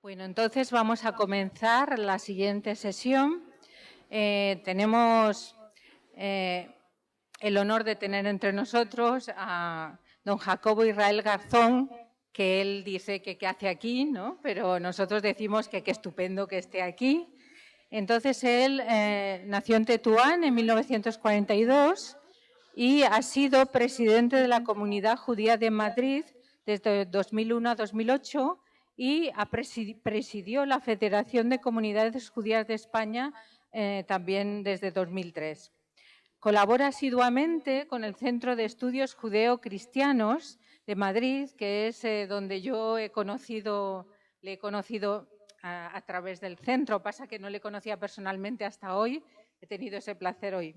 Bueno, entonces vamos a comenzar la siguiente sesión. Tenemos el honor de tener entre nosotros a don Jacobo Israel Garzón, que él dice que qué hace aquí, ¿no? Pero nosotros decimos que qué estupendo que esté aquí. Entonces, él nació en Tetuán en 1942 y ha sido presidente de la Comunidad Judía de Madrid desde 2001 a 2008 y presidió la Federación de Comunidades Judías de España también desde 2003. Colabora asiduamente con el Centro de Estudios Judeo-Cristianos de Madrid, que es donde yo le he conocido a través del centro. Pasa que no le conocía personalmente hasta hoy. He tenido ese placer hoy.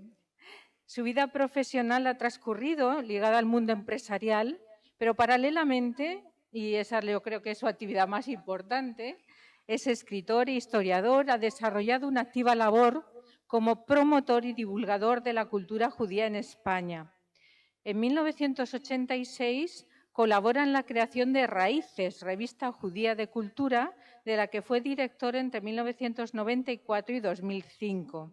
Su vida profesional ha transcurrido ligada al mundo empresarial, pero paralelamente, y esa yo creo que es su actividad más importante, es escritor e historiador, ha desarrollado una activa labor como promotor y divulgador de la cultura judía en España. En 1986 colabora en la creación de Raíces, revista judía de cultura, de la que fue director entre 1994 y 2005.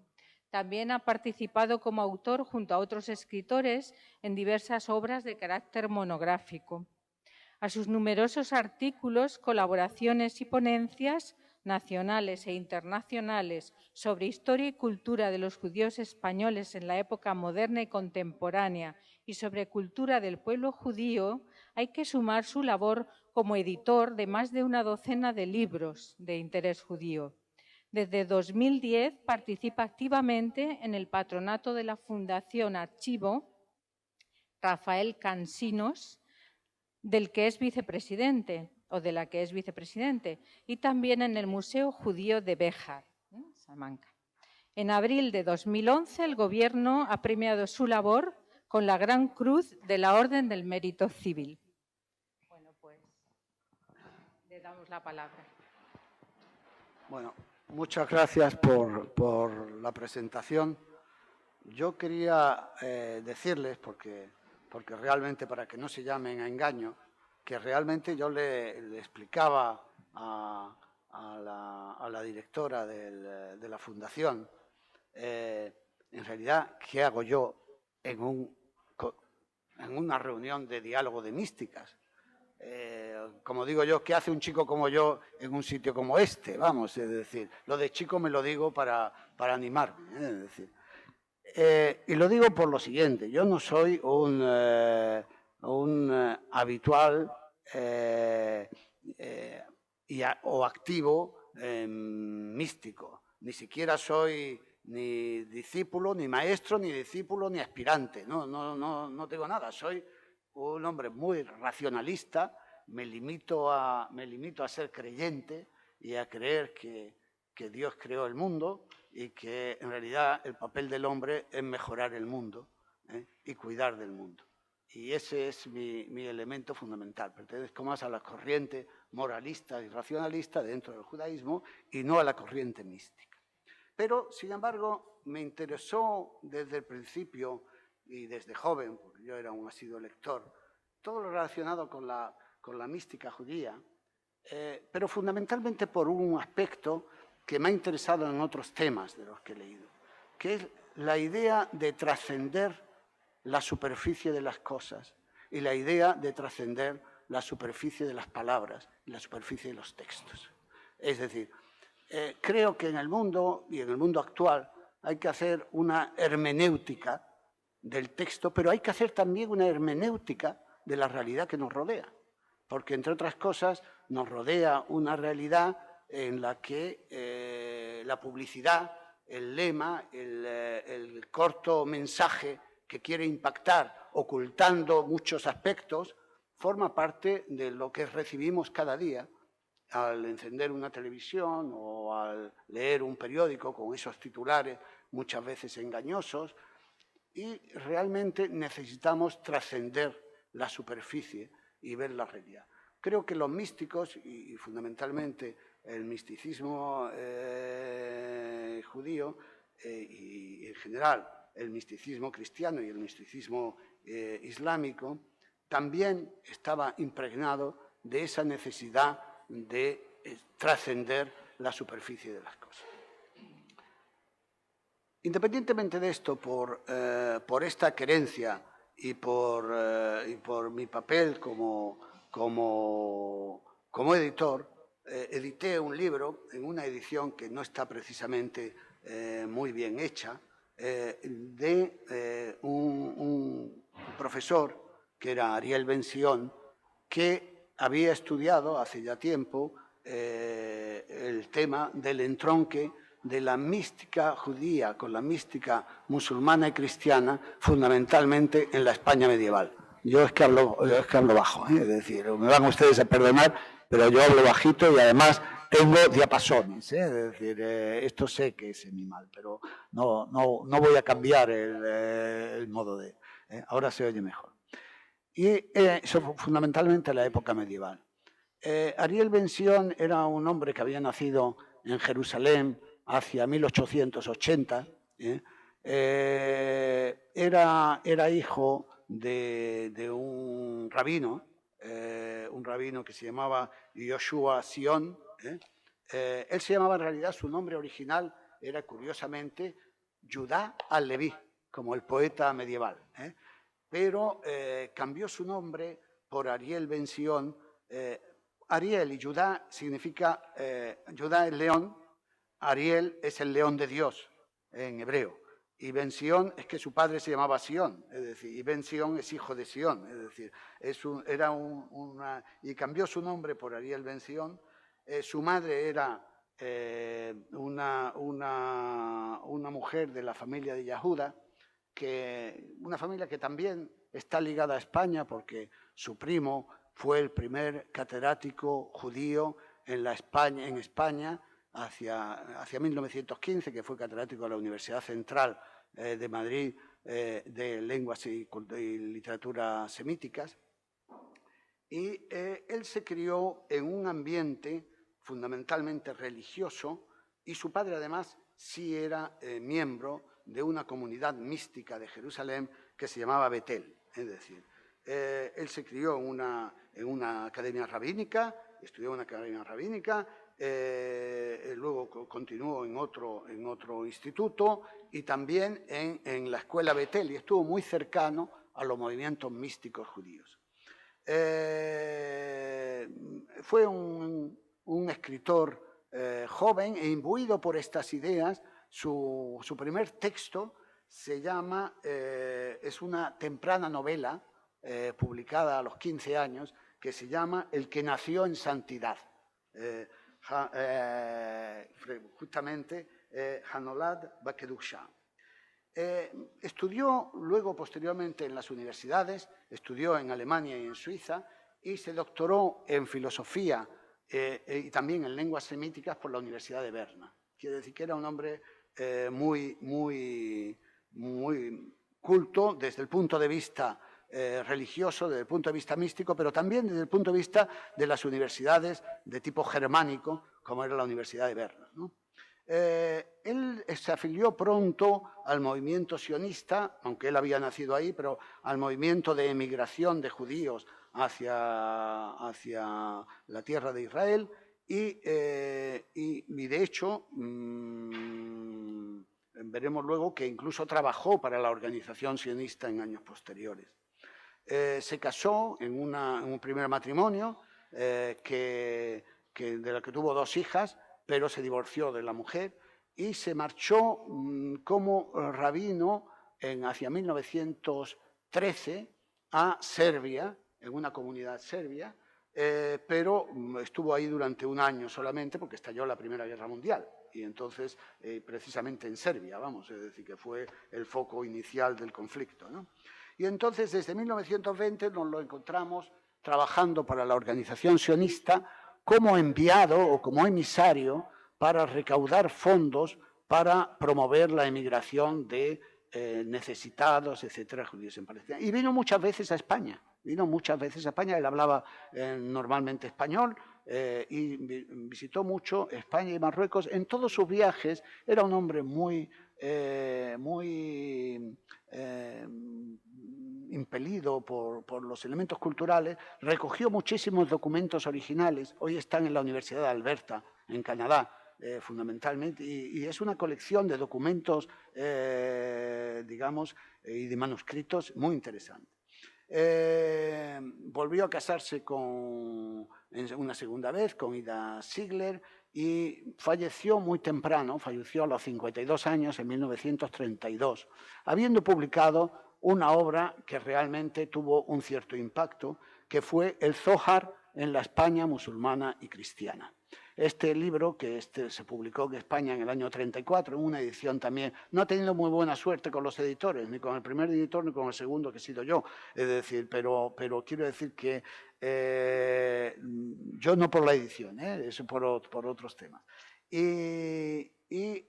También ha participado como autor junto a otros escritores en diversas obras de carácter monográfico. A sus numerosos artículos, colaboraciones y ponencias nacionales e internacionales sobre historia y cultura de los judíos españoles en la época moderna y contemporánea y sobre cultura del pueblo judío, hay que sumar su labor como editor de más de una docena de libros de interés judío. Desde 2010 participa activamente en el patronato de la Fundación Archivo Rafael Cansinos, del que es vicepresidente o de la que es vicepresidente, y también en el Museo Judío de Béjar, Salamanca. En abril de 2011 el Gobierno ha premiado su labor con la Gran Cruz de la Orden del Mérito Civil. Bueno, pues le damos la palabra. Bueno, muchas gracias por la presentación. Yo quería decirles, porque realmente para que no se llamen a engaño, que realmente yo le explicaba a la directora de la fundación, en realidad, ¿qué hago yo en una reunión de diálogo de místicas? Como digo yo, ¿qué hace un chico como yo en un sitio como este? Vamos, es decir, lo de chico me lo digo para animarme, es decir. Y lo digo por lo siguiente, yo no soy un habitual o activo místico, ni siquiera soy ni discípulo, ni maestro, ni discípulo, ni aspirante, no tengo nada, soy un hombre muy racionalista, me limito a ser creyente y a creer que Dios creó el mundo y que en realidad el papel del hombre es mejorar el mundo y cuidar del mundo. Y ese es mi elemento fundamental. Pertenezco más a la corriente moralista y racionalista dentro del judaísmo y no a la corriente mística. Pero, sin embargo, me interesó desde el principio y desde joven, porque yo era un asiduo lector, todo lo relacionado con la mística judía, pero fundamentalmente por un aspecto que me ha interesado en otros temas de los que he leído, que es la idea de trascender la superficie de las cosas y la idea de trascender la superficie de las palabras y la superficie de los textos. Es decir, creo que en el mundo y en el mundo actual hay que hacer una hermenéutica del texto, pero hay que hacer también una hermenéutica de la realidad que nos rodea, porque entre otras cosas nos rodea una realidad en la que la publicidad, el lema, el corto mensaje que quiere impactar, ocultando muchos aspectos, forma parte de lo que recibimos cada día al encender una televisión o al leer un periódico con esos titulares muchas veces engañosos, y realmente necesitamos trascender la superficie y ver la realidad. Creo que los místicos, y fundamentalmente el misticismo judío y en general el misticismo cristiano y el misticismo islámico, también estaba impregnado de esa necesidad de trascender la superficie de las cosas. Independientemente de esto, por esta querencia y por mi papel como editor, edité un libro en una edición que no está precisamente muy bien hecha, de un profesor que era Ariel Ben-Sion, que había estudiado hace ya tiempo el tema del entronque de la mística judía con la mística musulmana y cristiana, fundamentalmente en la España medieval. Yo es que hablo bajo, es decir, me van ustedes a perdonar, pero yo hablo bajito y además tengo diapasones, es decir, esto sé que es mi mal, pero no voy a cambiar el modo de... ahora se oye mejor. Y eso fundamentalmente en la época medieval. Ariel Ben-Sion era un hombre que había nacido en Jerusalén hacia 1880. Era hijo de un rabino que se llamaba Yoshua Sion. Él se llamaba, en realidad, su nombre original era, curiosamente, Judá al-Leví, como el poeta medieval. Pero cambió su nombre por Ariel Ben-Sion. Ariel y Judá significa, Judá es león, Ariel es el león de Dios en hebreo, y Ben-Sion es que su padre se llamaba Sion, es decir, y Ben-Sion es hijo de Sion, es decir, y cambió su nombre por Ariel Ben-Sion. Su madre era una mujer de la familia de Yahuda, una familia que también está ligada a España porque su primo fue el primer catedrático judío en España hacia 1915, que fue catedrático de la Universidad Central de Madrid de lenguas y literatura semíticas. Y él se crió en un ambiente fundamentalmente religioso, y su padre además sí era miembro de una comunidad mística de Jerusalén que se llamaba Betel. Es decir, él se crió en una academia rabínica, estudió en una academia rabínica, luego continuó en otro instituto y también en la escuela Betel, y estuvo muy cercano a los movimientos místicos judíos. Fue un escritor joven e imbuido por estas ideas. Su primer texto se llama, es una temprana novela publicada a los 15 años, que se llama El que nació en santidad. Justamente Hanolad Bakedusha. Estudió luego, posteriormente, en las universidades, estudió en Alemania y en Suiza, y se doctoró en filosofía y también en lenguas semíticas por la Universidad de Berna. Quiere decir que era un hombre muy culto desde el punto de vista religioso, desde el punto de vista místico, pero también desde el punto de vista de las universidades de tipo germánico, como era la Universidad de Berna, ¿no? Él se afilió pronto al movimiento sionista, aunque él había nacido ahí, pero al movimiento de emigración de judíos hacia la tierra de Israel, y de hecho veremos luego que incluso trabajó para la organización sionista en años posteriores. Se casó en un primer matrimonio de la que tuvo 2 hijas, pero se divorció de la mujer y se marchó como rabino hacia 1913 a Serbia, en una comunidad serbia, pero estuvo ahí durante 1 año solamente porque estalló la Primera Guerra Mundial. Y entonces, precisamente en Serbia, es decir, que fue el foco inicial del conflicto, ¿no? Y entonces, desde 1920 nos lo encontramos trabajando para la organización sionista como enviado o como emisario para recaudar fondos para promover la emigración de necesitados, etcétera, judíos en Palestina. Y vino muchas veces a España. Él hablaba normalmente español y visitó mucho España y Marruecos. En todos sus viajes era un hombre muy impelido por los elementos culturales, recogió muchísimos documentos originales. Hoy están en la Universidad de Alberta, en Canadá, fundamentalmente, y es una colección de documentos, digamos, y de manuscritos muy interesante. Volvió a casarse una segunda vez con Ida Ziegler y falleció muy temprano, falleció a los 52 años, en 1932, habiendo publicado una obra que realmente tuvo un cierto impacto, que fue el Zohar en la España musulmana y cristiana. Este libro, que se publicó en España en el año 34, en una edición también, no ha tenido muy buena suerte con los editores, ni con el primer editor ni con el segundo, que he sido yo. Es decir, pero quiero decir que yo no por la edición, eso por otros temas. Y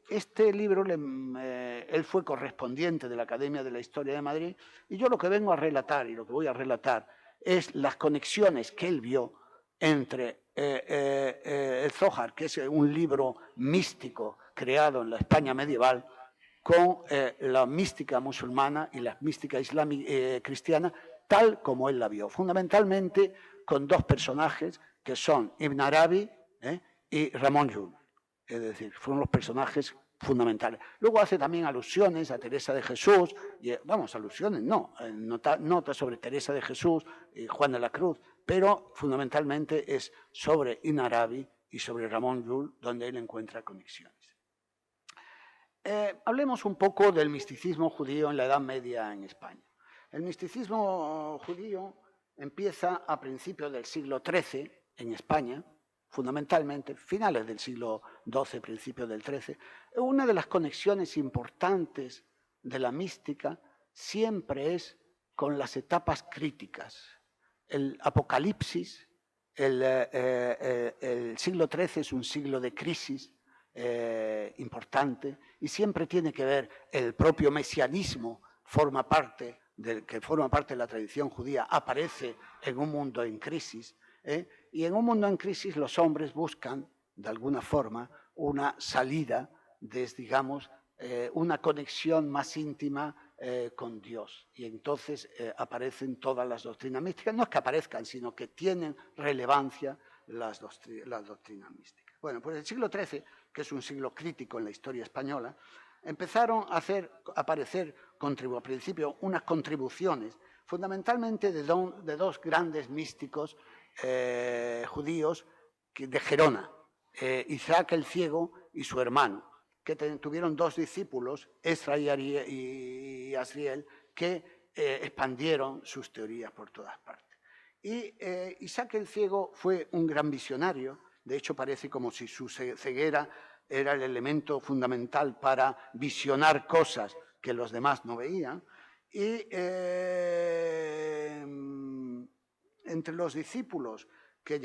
este libro, él fue correspondiente de la Academia de la Historia de Madrid, y yo lo que vengo a relatar, y lo que voy a relatar, es las conexiones que él vio entre el Zohar, que es un libro místico creado en la España medieval, con la mística musulmana y la mística cristiana, tal como él la vio. Fundamentalmente con dos personajes que son Ibn Arabi y Ramon Llull. Es decir, fueron los personajes fundamentales. Luego hace también alusiones a Teresa de Jesús, vamos, alusiones, no, notas sobre Teresa de Jesús y Juan de la Cruz, pero fundamentalmente es sobre Ibn Arabi y sobre Ramon Llull, donde él encuentra conexiones. Hablemos un poco del misticismo judío en la Edad Media en España. El misticismo judío empieza a principios del siglo XIII en España, fundamentalmente, finales del siglo XII, principios del XIII. Una de las conexiones importantes de la mística siempre es con las etapas críticas. El Apocalipsis, el siglo XIII es un siglo de crisis importante, y siempre tiene que ver, el propio mesianismo forma parte de la tradición judía, aparece en un mundo en crisis, y en un mundo en crisis los hombres buscan, de alguna forma, una salida, digamos, una conexión más íntima con Dios. Y entonces aparecen todas las doctrinas místicas, no es que aparezcan, sino que tienen relevancia las doctrinas místicas. Bueno, pues el siglo XIII, que es un siglo crítico en la historia española, empezaron a aparecer al principio unas contribuciones, fundamentalmente de dos grandes místicos judíos de Gerona, Isaac el Ciego y su hermano, que tuvieron dos discípulos, Esdra y Asriel, que expandieron sus teorías por todas partes. Y Isaac el Ciego fue un gran visionario, de hecho parece como si su ceguera era el elemento fundamental para visionar cosas que los demás no veían, y entre los discípulos que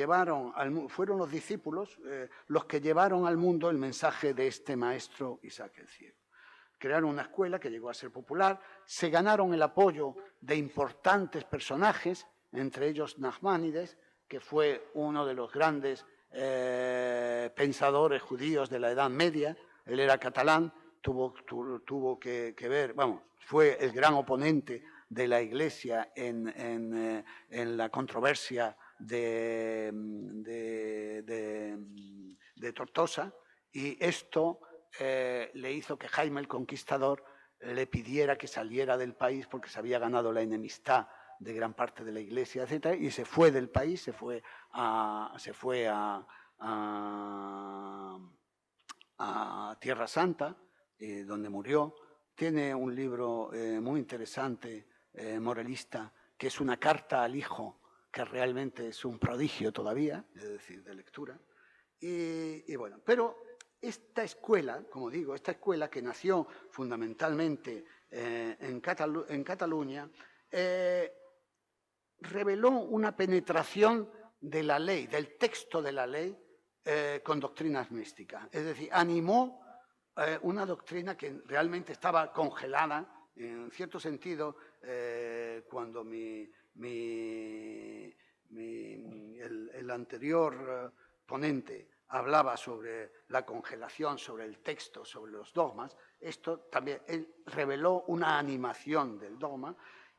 fueron los discípulos los que llevaron al mundo el mensaje de este maestro Isaac el Ciego. Crearon una escuela que llegó a ser popular, se ganaron el apoyo de importantes personajes, entre ellos Nachmanides, que fue uno de los grandes pensadores judíos de la Edad Media. Él era catalán, tuvo que ver, vamos, fue el gran oponente de la Iglesia en la controversia de Tortosa, y esto le hizo que Jaime el Conquistador le pidiera que saliera del país porque se había ganado la enemistad de gran parte de la Iglesia, etc., y se fue del país, se fue a Tierra Santa, donde murió. Tiene un libro muy interesante, moralista, que es una carta al hijo, que realmente es un prodigio todavía, es decir, de lectura. Y bueno, pero esta escuela, como digo, esta escuela que nació fundamentalmente en Cataluña, reveló una penetración de la ley, del texto de la ley, con doctrinas místicas. Es decir, animó una doctrina que realmente estaba congelada, en cierto sentido, cuando el anterior ponente hablaba sobre la congelación, sobre el texto, sobre los dogmas, esto también reveló una animación del dogma,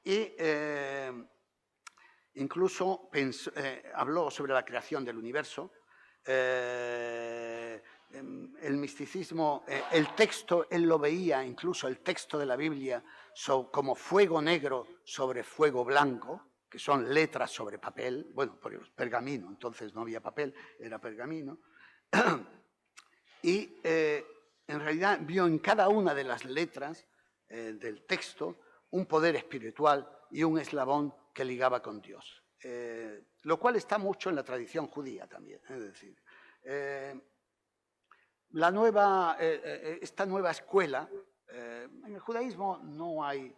Y incluso habló sobre la creación del universo. El misticismo, el texto, él lo veía, incluso el texto de la Biblia, como fuego negro sobre fuego blanco, que son letras sobre papel, bueno, pergamino, entonces no había papel, era pergamino. Y en realidad vio en cada una de las letras del texto un poder espiritual y un eslabón que ligaba con Dios. Lo cual está mucho en la tradición judía también. Es decir, esta nueva escuela, en el judaísmo no hay,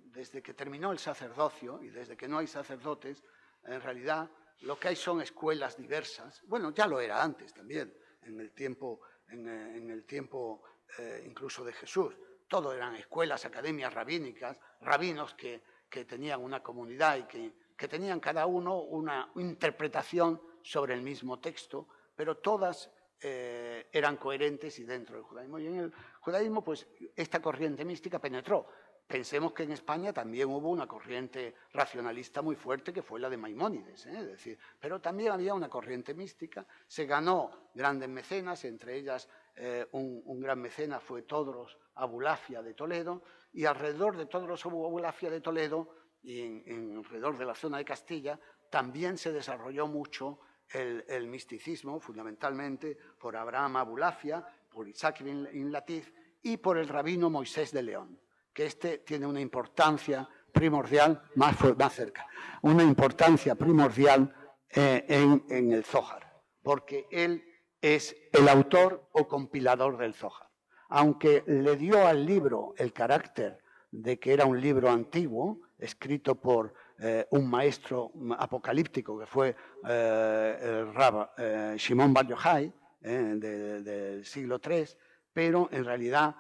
desde que terminó el sacerdocio y desde que no hay sacerdotes, en realidad lo que hay son escuelas diversas. Bueno, ya lo era antes también, en el tiempo incluso de Jesús. Todo eran escuelas, academias rabínicas, rabinos que tenían una comunidad y que tenían cada uno una interpretación sobre el mismo texto, pero todas eran coherentes y dentro del judaísmo. Y en el judaísmo, pues, esta corriente mística penetró. Pensemos que en España también hubo una corriente racionalista muy fuerte, que fue la de Maimónides, es decir, pero también había una corriente mística. Se ganó grandes mecenas, entre ellas un gran mecenas fue Todros Abulafia de Toledo, y alrededor de Todros Abulafia de Toledo y alrededor de la zona de Castilla también se desarrolló mucho el misticismo, fundamentalmente por Abraham Abulafia, por Isaac ibn Latif y por el rabino Moisés de León, que tiene una importancia primordial, más cerca, una importancia primordial en el Zohar, porque él es el autor o compilador del Zohar. Aunque le dio al libro el carácter de que era un libro antiguo, escrito por un maestro apocalíptico que fue el Rab Shimon Bar Yochai del siglo III, pero en realidad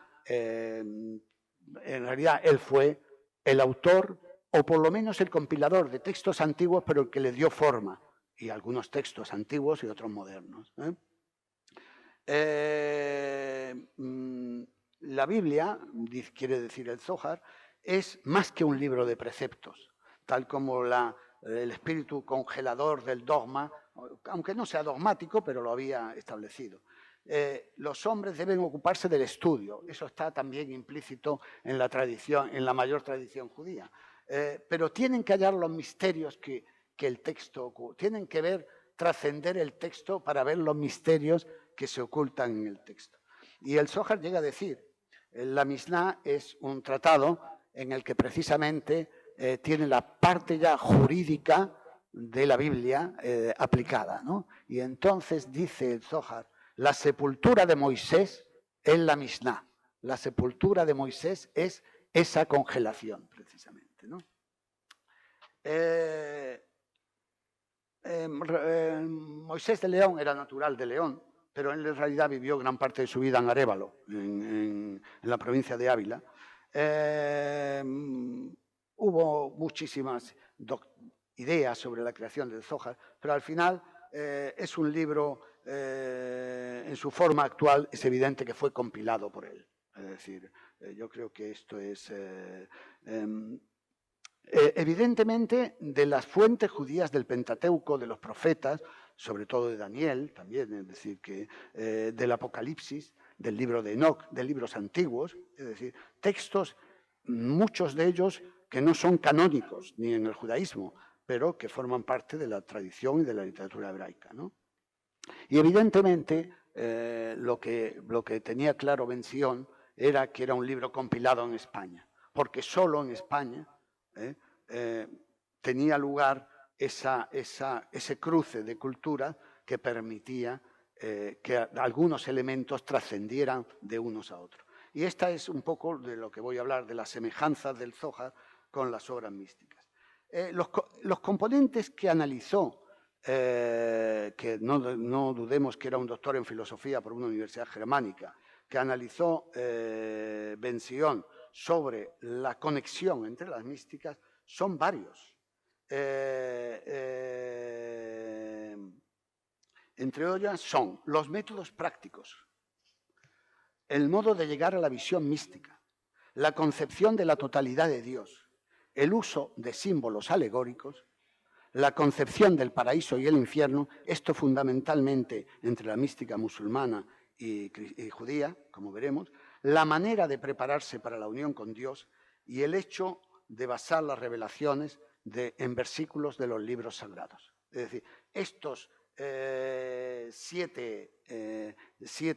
él fue el autor, o por lo menos el compilador de textos antiguos, pero el que le dio forma, y algunos textos antiguos y otros modernos. La Biblia, quiere decir el Zohar, es más que un libro de preceptos, tal como el espíritu congelador del dogma, aunque no sea dogmático, pero lo había establecido. Los hombres deben ocuparse del estudio, eso está también implícito en la tradición, en la mayor tradición judía, pero tienen que hallar los misterios que el texto, tienen que trascender el texto para ver los misterios que se ocultan en el texto. Y el Zohar llega a decir, la Mishnah es un tratado en el que precisamente tiene la parte ya jurídica de la Biblia aplicada, ¿no? Y entonces dice el Zohar, la sepultura de Moisés es la Mishnah. La sepultura de Moisés es esa congelación, precisamente, ¿no? Moisés de León era natural de León, pero él en realidad vivió gran parte de su vida en Arévalo, en la provincia de Ávila. Hubo muchísimas ideas sobre la creación del Zohar, pero al final es un libro, en su forma actual, es evidente que fue compilado por él. Es decir, yo creo que esto es... evidentemente, de las fuentes judías del Pentateuco, de los profetas, sobre todo de Daniel también, es decir, que del Apocalipsis, del libro de Enoc, de libros antiguos, es decir, textos, muchos de ellos que no son canónicos ni en el judaísmo, pero que forman parte de la tradición y de la literatura hebraica, ¿no? Y evidentemente lo que tenía claro Ben Sion era que era un libro compilado en España, porque solo en España tenía lugar ese cruce de cultura que permitía que algunos elementos trascendieran de unos a otros. Y esta es un poco de lo que voy a hablar, de las semejanzas del Zohar con las obras místicas. Los componentes que analizó, que no dudemos que era un doctor en filosofía por una universidad germánica, que analizó Ben Sion sobre la conexión entre las místicas, son varios. Entre ellas son los métodos prácticos, el modo de llegar a la visión mística, la concepción de la totalidad de Dios, el uso de símbolos alegóricos, la concepción del paraíso y el infierno, esto fundamentalmente entre la mística musulmana y judía, como veremos, la manera de prepararse para la unión con Dios y el hecho de basar las revelaciones en versículos de los libros sagrados. Es decir, estos 7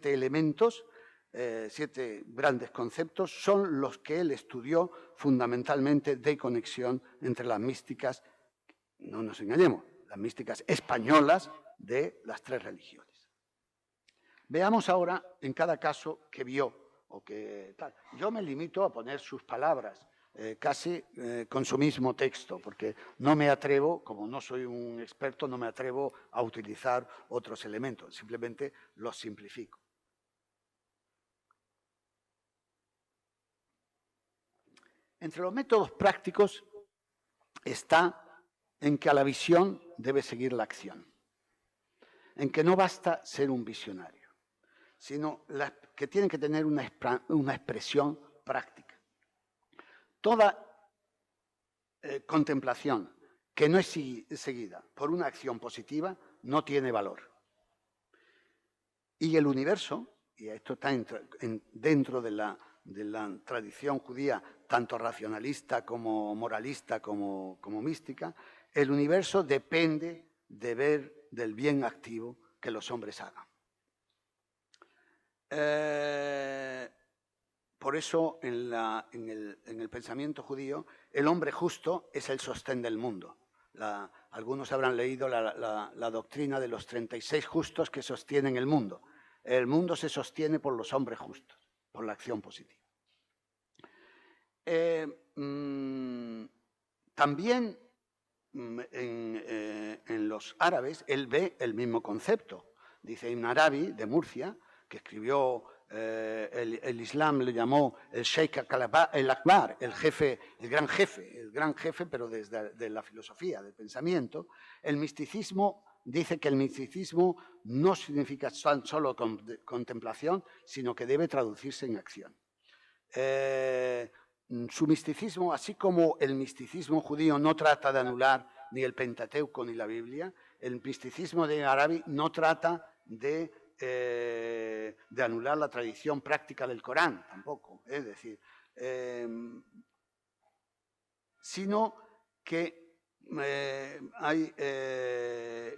elementos, 7 grandes conceptos, son los que él estudió fundamentalmente de conexión entre las místicas, no nos engañemos, las místicas españolas de las 3 religiones. Veamos ahora en cada caso que vio o que tal. Yo me limito a poner sus palabras, casi con su mismo texto, porque no me atrevo, como no soy un experto, no me atrevo a utilizar otros elementos, simplemente los simplifico. Entre los métodos prácticos está en que a la visión debe seguir la acción, en que no basta ser un visionario, sino que tiene que tener una expresión práctica. Toda contemplación que no es seguida por una acción positiva no tiene valor. Y el universo, y esto está dentro de la tradición judía, tanto racionalista como moralista como mística, el universo depende de ver del bien activo que los hombres hagan. Por eso, en el pensamiento judío, el hombre justo es el sostén del mundo. Algunos habrán leído la doctrina de los 36 justos que sostienen el mundo. El mundo se sostiene por los hombres justos, por la acción positiva. También en los árabes, él ve el mismo concepto. Dice Ibn Arabi, de Murcia, que escribió... el Islam le llamó el Sheikh al-Akbar, el gran jefe, pero desde la filosofía, del pensamiento. El misticismo dice que el misticismo no significa solo contemplación, sino que debe traducirse en acción. Su misticismo, así como el misticismo judío no trata de anular ni el Pentateuco ni la Biblia, el misticismo de Arabi no trata de anular la tradición práctica del Corán, tampoco, es decir, sino que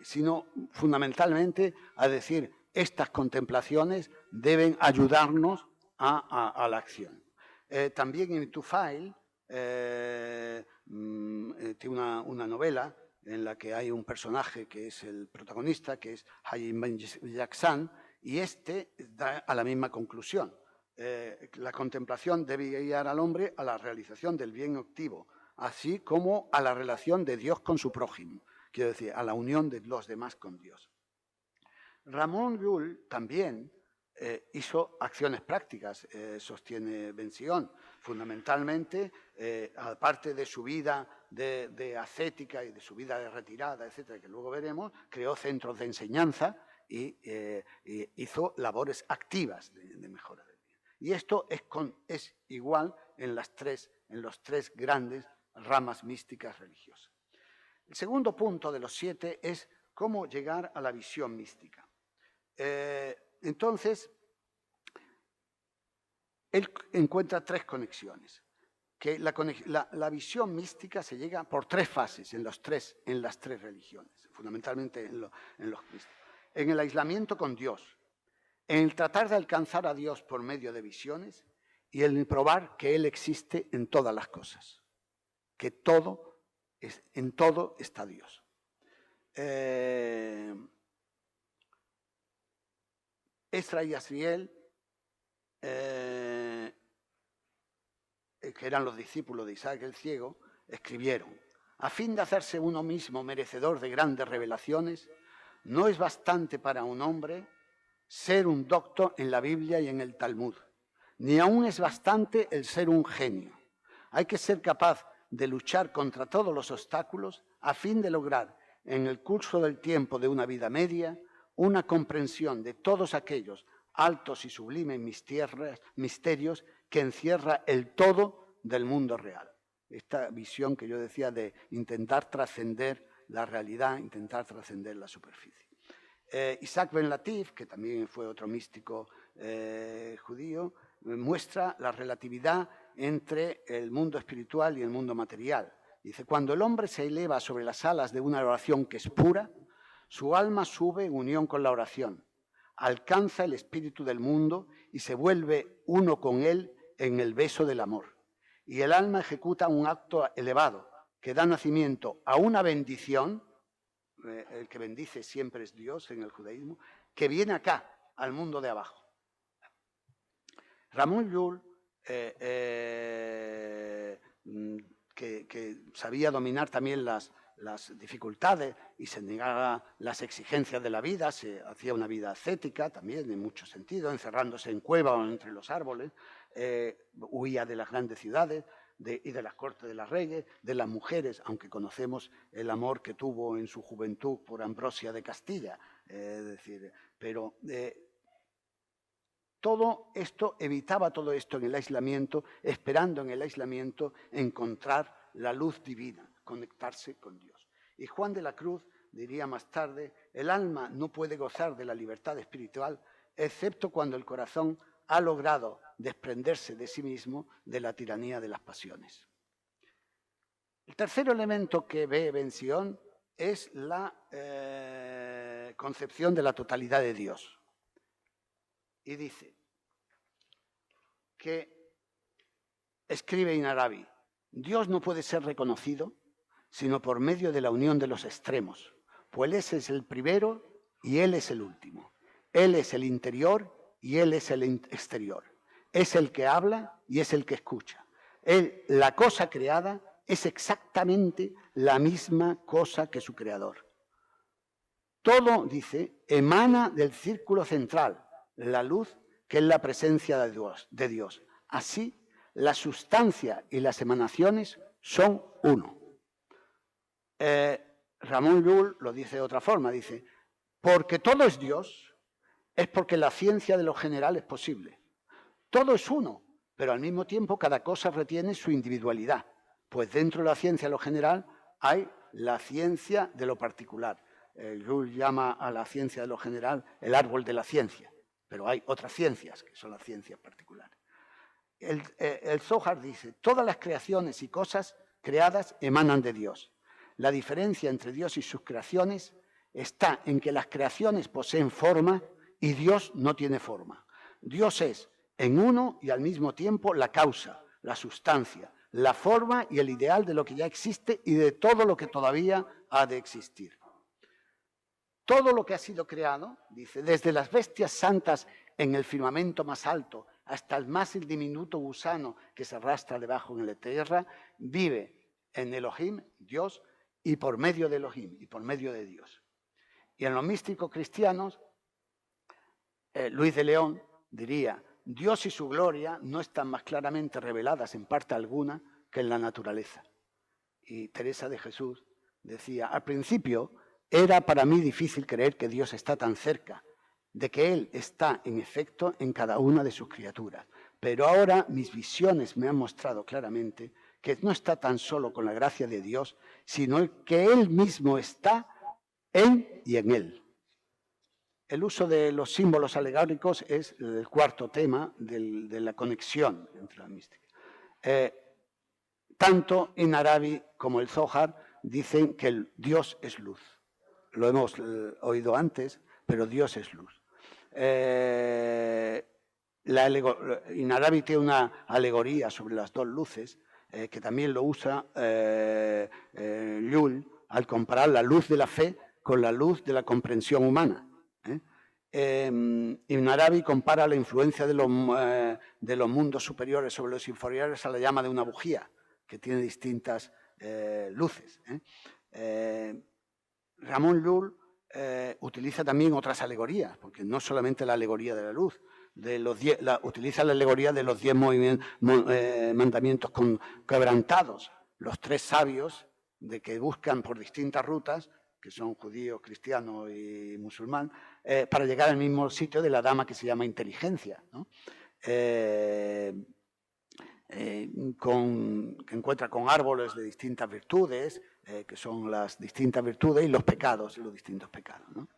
sino fundamentalmente a decir, estas contemplaciones deben ayudarnos a la acción. También en Tufail tiene una novela en la que hay un personaje que es el protagonista, que es Hayim Ben Yaksan, y este da a la misma conclusión. La contemplación debe guiar al hombre a la realización del bien activo, así como a la relación de Dios con su prójimo, quiero decir, a la unión de los demás con Dios. Ramón Llull también hizo acciones prácticas, sostiene Ben Sion, fundamentalmente, aparte de su vida de ascética y de su vida de retirada, etcétera, que luego veremos, creó centros de enseñanza y hizo labores activas de mejora del bien. Y esto es igual en los 3 grandes ramas místicas religiosas. El segundo punto de los 7 es cómo llegar a la visión mística. Entonces, él encuentra 3 conexiones. Que la visión mística se llega por 3 fases en las 3 religiones, fundamentalmente en los cristianos. En el aislamiento con Dios, en el tratar de alcanzar a Dios por medio de visiones y en el probar que Él existe en todas las cosas, que en todo está Dios. Esdras y Asriel, que eran los discípulos de Isaac el Ciego, escribieron: a fin de hacerse uno mismo merecedor de grandes revelaciones, no es bastante para un hombre ser un docto en la Biblia y en el Talmud, ni aún es bastante el ser un genio. Hay que ser capaz de luchar contra todos los obstáculos a fin de lograr, en el curso del tiempo de una vida media, una comprensión de todos aquellos altos y sublimes misterios que encierra el todo del mundo real. esta visión que yo decía de intentar trascender la realidad, intentar trascender la superficie. Isaac Ben Latif, que también fue otro místico judío, muestra la relatividad entre el mundo espiritual y el mundo material. Dice, cuando el hombre se eleva sobre las alas de una oración que es pura, su alma sube en unión con la oración, alcanza el espíritu del mundo y se vuelve uno con él en el beso del amor. Y el alma ejecuta un acto elevado que da nacimiento a una bendición, el que bendice siempre es Dios en el judaísmo, que viene acá, al mundo de abajo. Ramón Llull, que sabía dominar también las dificultades y se negaba las exigencias de la vida, se hacía una vida ascética también en muchos sentidos, encerrándose en cuevas o entre los árboles, huía de las grandes ciudades y de las cortes de los reyes, de las mujeres, aunque conocemos el amor que tuvo en su juventud por Ambrosia de Castilla, pero todo esto, evitaba todo esto en el aislamiento, esperando en el aislamiento encontrar la luz divina, conectarse con Dios. Y Juan de la Cruz diría más tarde, el alma no puede gozar de la libertad espiritual, excepto cuando el corazón ha logrado desprenderse de sí mismo de la tiranía de las pasiones. El tercer elemento que ve Ben Sion es la concepción de la totalidad de Dios. Y dice que escribe en Arabi, Dios no puede ser reconocido sino por medio de la unión de los extremos, pues Él es el primero y Él es el último. Él es el interior y Él es el exterior. Es el que habla y es el que escucha. Él, la cosa creada, es exactamente la misma cosa que su creador. Todo, dice, emana del círculo central, la luz, que es la presencia de Dios. Así, la sustancia y las emanaciones son uno. Ramón Llull lo dice de otra forma, dice, porque todo es Dios, es porque la ciencia de lo general es posible. Todo es uno, pero al mismo tiempo cada cosa retiene su individualidad, pues dentro de la ciencia de lo general hay la ciencia de lo particular. Llull llama a la ciencia de lo general el árbol de la ciencia, pero hay otras ciencias que son las ciencias particulares. El Zohar dice, todas las creaciones y cosas creadas emanan de Dios. La diferencia entre Dios y sus creaciones está en que las creaciones poseen forma y Dios no tiene forma. Dios es en uno y al mismo tiempo la causa, la sustancia, la forma y el ideal de lo que ya existe y de todo lo que todavía ha de existir. Todo lo que ha sido creado, dice, desde las bestias santas en el firmamento más alto hasta el más diminuto gusano que se arrastra debajo en la tierra, vive en Elohim, Dios, y por medio de Elohim, y por medio de Dios. Y en los místicos cristianos, Luis de León diría, Dios y su gloria no están más claramente reveladas en parte alguna que en la naturaleza. Y Teresa de Jesús decía, al principio era para mí difícil creer que Dios está tan cerca, de que Él está en efecto en cada una de sus criaturas. Pero ahora mis visiones me han mostrado claramente que no está tan solo con la gracia de Dios, sino que Él mismo está en y en Él. El uso de los símbolos alegóricos es el cuarto tema de la conexión entre la mística. Tanto en Arabi como el Zohar dicen que el Dios es luz. Lo hemos oído antes, pero Dios es luz. En Arabi tiene una alegoría sobre las dos luces, que también lo usa Llull al comparar la luz de la fe con la luz de la comprensión humana. Ibn Arabi compara la influencia de los mundos superiores sobre los inferiores a la llama de una bujía, que tiene distintas luces. Ramón Llull utiliza también otras alegorías, porque no solamente la alegoría de la luz, utiliza la alegoría de los 10 mandamientos quebrantados, los 3 sabios de que buscan por distintas rutas, que son judío, cristiano y musulmán, para llegar al mismo sitio de la dama que se llama inteligencia, ¿no? que encuentra con árboles de distintas virtudes, que son las distintas virtudes, y los pecados, y los distintos pecados, ¿no?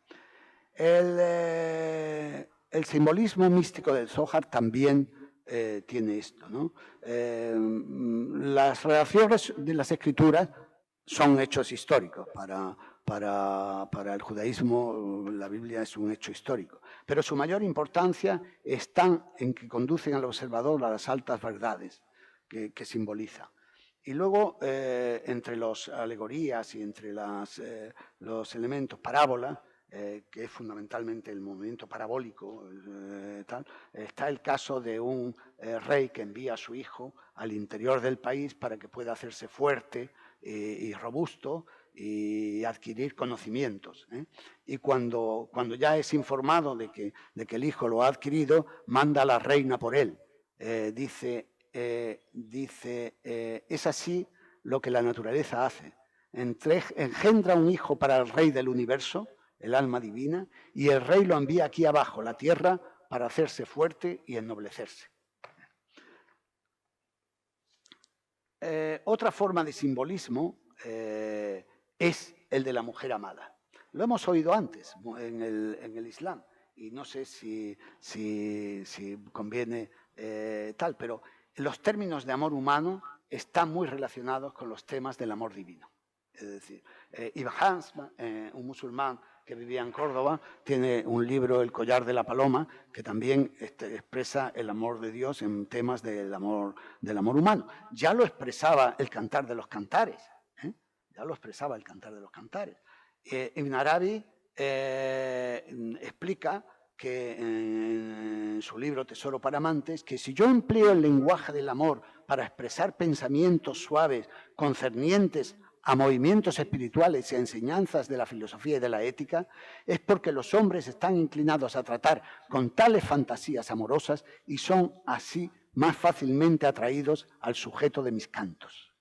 El simbolismo místico del Zohar también tiene esto, ¿no? Las relaciones de las escrituras son hechos históricos. Para el judaísmo la Biblia es un hecho histórico, pero su mayor importancia está en que conducen al observador a las altas verdades que simboliza. Y luego, entre las alegorías y entre los elementos parábola, que es fundamentalmente el movimiento parabólico, está el caso de un rey que envía a su hijo al interior del país para que pueda hacerse fuerte y robusto y adquirir conocimientos. Y cuando ya es informado de que el hijo lo ha adquirido, manda a la reina por él. Dice, es así lo que la naturaleza hace. Engendra un hijo para el rey del universo, el alma divina, y el rey lo envía aquí abajo, la tierra, para hacerse fuerte y ennoblecerse. Otra forma de simbolismo es el de la mujer amada. Lo hemos oído antes en el Islam, y no sé si conviene tal, pero los términos de amor humano están muy relacionados con los temas del amor divino. Es decir, Ibn Hazm, un musulmán que vivía en Córdoba, tiene un libro, El collar de la paloma, que también expresa el amor de Dios en temas del amor humano. Ya lo expresaba el Cantar de los Cantares, ya lo expresaba el Cantar de los Cantares. Ibn Arabi explica que en su libro Tesoro para amantes, que si yo empleo el lenguaje del amor para expresar pensamientos suaves concernientes a movimientos espirituales y a enseñanzas de la filosofía y de la ética, es porque los hombres están inclinados a tratar con tales fantasías amorosas y son así más fácilmente atraídos al sujeto de mis cantos.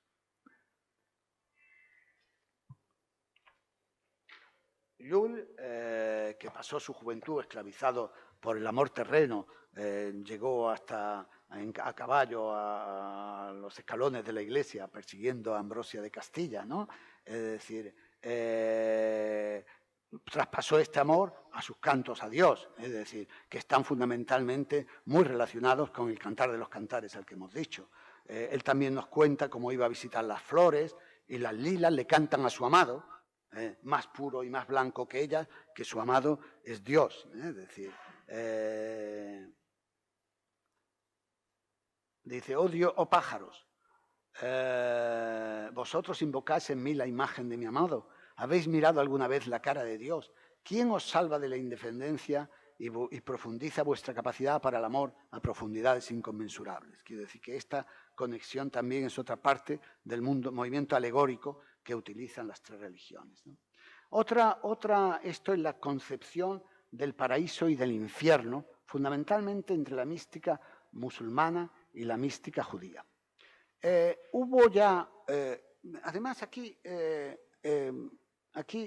Llull, que pasó su juventud esclavizado por el amor terreno, llegó hasta a caballo a los escalones de la iglesia persiguiendo a Ambrosia de Castilla, ¿no? Es decir, traspasó este amor a sus cantos a Dios, es decir, que están fundamentalmente muy relacionados con el Cantar de los Cantares al que hemos dicho. Él también nos cuenta cómo iba a visitar las flores y las lilas le cantan a su amado, más puro y más blanco que ella, que su amado es Dios. Es decir, dice, oh pájaros, vosotros invocáis en mí la imagen de mi amado. ¿Habéis mirado alguna vez la cara de Dios? ¿Quién os salva de la independencia y profundiza vuestra capacidad para el amor a profundidades inconmensurables? Quiero decir que esta conexión también es otra parte del movimiento alegórico que utilizan las tres religiones, ¿no? Esto es la concepción del paraíso y del infierno, fundamentalmente entre la mística musulmana y la mística judía. Hubo ya, además aquí